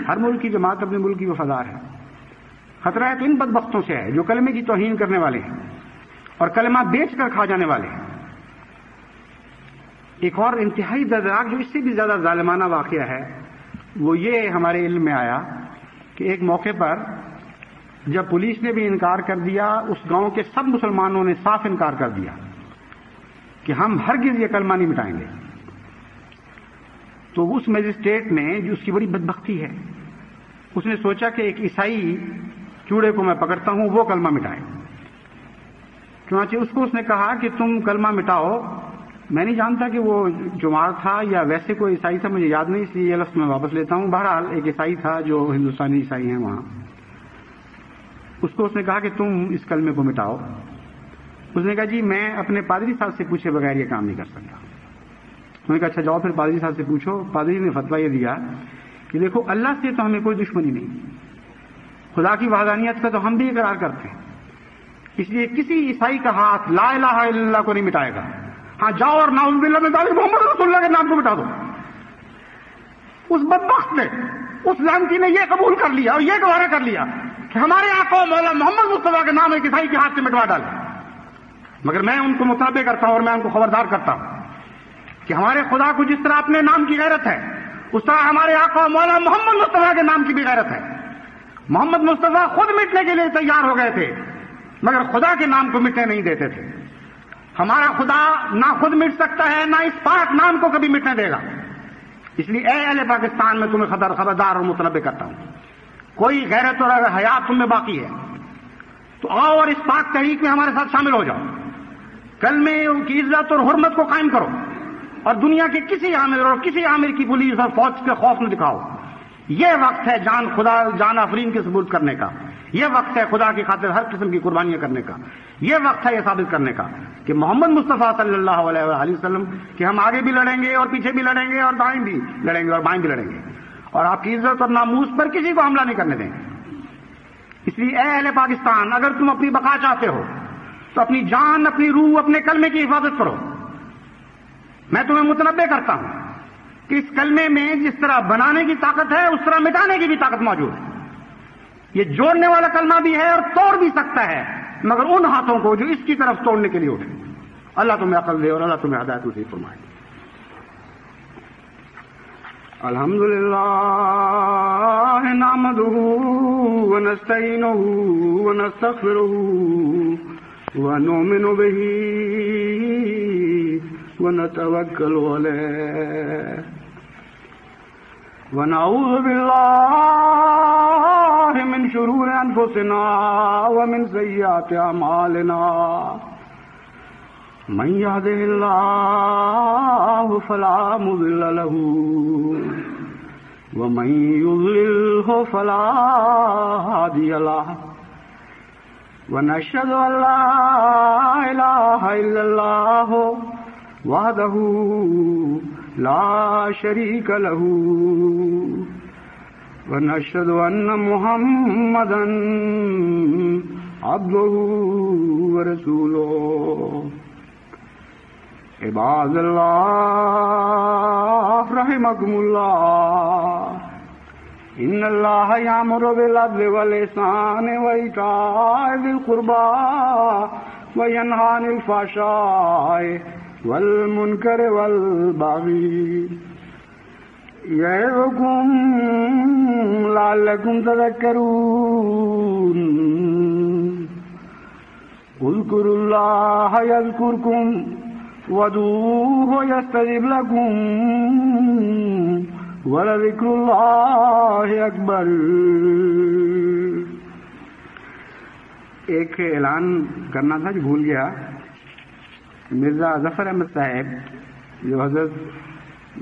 S1: ہر ملک کی جماعت اپنے ملک کی وفادار ہے. خطرہ ہے تو ان بدبختوں سے ہے جو کلمے کی توہین کرنے والے ہیں اور کلمہ بیچ کر کھا جانے والے ہیں. ایک اور انتہائی دردناک جو اس سے بھی زیادہ ظالمانہ واقعہ ہے وہ یہ ہمارے علم میں آیا کہ ایک موقع پر جب پولیس نے بھی انکار کر دیا، اس گاؤں کے سب مسلمانوں نے صاف انکار کر دیا کہ ہم ہرگز یہ کلمہ نہیں مٹائیں گے. تو اس میجسٹریٹ نے، جو اس کی بڑی بدبختی ہے، اس نے سوچا کہ ایک عیسائی چوڑے کو میں پکڑتا ہوں، وہ کلمہ مٹائے. چنانچہ اس نے کہا کہ تم کلمہ مٹاؤ. میں نہیں جانتا کہ وہ چمار تھا یا ویسے کوئی عیسائی تھا، مجھے یاد نہیں، اس لیے یہ لفظ میں واپس لیتا ہوں. بہرحال ایک عیسائی تھا جو ہندوستانی عیسائی ہیں وہاں. اس نے کہا کہ تم اس کلمے کو مٹاؤ. اس نے کہا جی میں اپنے پادری صاحب سے پوچھے بغیر یہ کام نہیں کر سکتا. انہوں نے کہا اچھا جاؤ پھر پادری صاحب سے پوچھو. پادری نے فتویٰ یہ دیا کہ دیکھو اللہ سے تو ہمیں کوئی دشمنی نہیں، خدا کی وحدانیت کا تو ہم بھی اقرار کرتے ہیں، اس لیے کسی عیسائی کا ہاتھ لا الہ الا اللہ کو نہیں مٹائے گا. ہاں جاؤ اور نعوذ باللہ میں محمد رسول اللہ کے نام کو مٹا دو. اس بدبخت نے، اس لعنتی نے یہ قبول کر لیا اور یہ گوارا کر لیا کہ ہمارے آقا و مولا محمد مصطفیٰ کے نام ایک عیسائی کے ہاتھ سے مٹوا ڈالے. مگر میں ان کو متنبع کرتا ہوں اور میں ان کو خبردار کرتا ہوں کہ ہمارے خدا کو جس طرح اپنے نام کی غیرت ہے، اس طرح ہمارے آقا و مولا محمد مصطفیٰ کے نام کی بھی غیرت ہے. محمد مصطفیٰ خود مٹنے کے لیے تیار ہو گئے تھے مگر خدا کے نام کو مٹنے نہیں دیتے تھے. ہمارا خدا نہ خود مٹ سکتا ہے نہ اس پاک نام کو کبھی مٹنے دے گا. اس لیے اے اہل پاکستان میں تمہیں خبردار اور متنبع کرتا ہوں، کوئی غیرت اور حیات تم میں باقی ہے تو آؤ اور اس پاک تحریک میں ہمارے ساتھ شامل ہو جاؤ. کلمے کی عزت اور حرمت کو قائم کرو اور دنیا کے کسی عامر اور کسی عامر کی پولیس اور فوج کے خوف نہ دکھاؤ. یہ وقت ہے جان آفرین کے ثبوت کرنے کا. یہ وقت ہے خدا کی خاطر ہر قسم کی قربانیاں کرنے کا. یہ وقت ہے یہ ثابت کرنے کا کہ محمد مصطفیٰ صلی اللہ علیہ وآلہ وسلم کہ ہم آگے بھی لڑیں گے اور پیچھے بھی لڑیں گے اور دائیں بھی لڑیں گے اور بائیں بھی لڑیں گے اور آپ کی عزت اور ناموس پر کسی کو حملہ نہیں کرنے دیں گے. اس لیے اے اہل پاکستان، اگر تم اپنی بقا چاہتے ہو تو اپنی جان، اپنی روح، اپنے کلمے کی حفاظت کرو. میں تمہیں متنبع کرتا ہوں کہ اس کلمے میں جس طرح بنانے کی طاقت ہے اس طرح مٹانے کی بھی طاقت موجود ہے. یہ جوڑنے والا کلمہ بھی ہے اور توڑ بھی سکتا ہے، مگر ان ہاتھوں کو جو اس کی طرف توڑنے کے لیے اٹھے. اللہ تمہیں عقل دے اور اللہ تمہیں ہدایت نصیب فرمائے. الحمدللہ نحمدہ ونستعینہ ونستغفرہ ونؤمن بہ ونتوکل علیہ ونعوذ باللہ من شرور انفسنا ومن سیئات اعمالنا. من يهده الله فلا مضل له ومن يضلله فلا هادي له ونشهد ان لا اله الا الله وحده لا شريك له ونشهد ان محمدا عبده ورسوله. عباد اللہ رحمکم اللہ ان اللہ یامر بالعدل والإحسان وإیتاء ذی القربى وینہی عن الفحشاء والمنکر والبغی یعظکم لعلکم تذکرون. اذکروا اللہ یذکرکم وَادْعُوهُ يَسْتَجِبْ لَكُمْ وَلَذِكْرُ اللَّهِ أَكْبَرُ. ایک اعلان کرنا تھا جو بھول گیا. مرزا ظفر احمد صاحب جو حضرت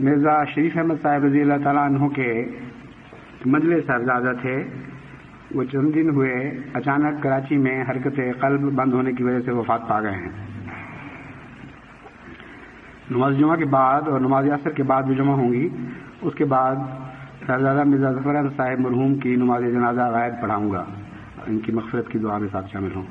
S1: مرزا شریف احمد صاحب رضی اللہ تعالیٰ عنہ کے مجلس صاحبزادہ تھے، وہ چند دن ہوئے اچانک کراچی میں حرکت قلب بند ہونے کی وجہ سے وفات پا گئے ہیں. نماز جمعہ کے بعد اور نماز عصر کے بعد جو جمع ہوں گی اس کے بعد صاحبزادہ مرزا ظفر احمد صاحب مرحوم کی نماز جنازہ غائب پڑھاؤں گا. ان کی مغفرت کی دعا میں ساتھ شامل ہوں.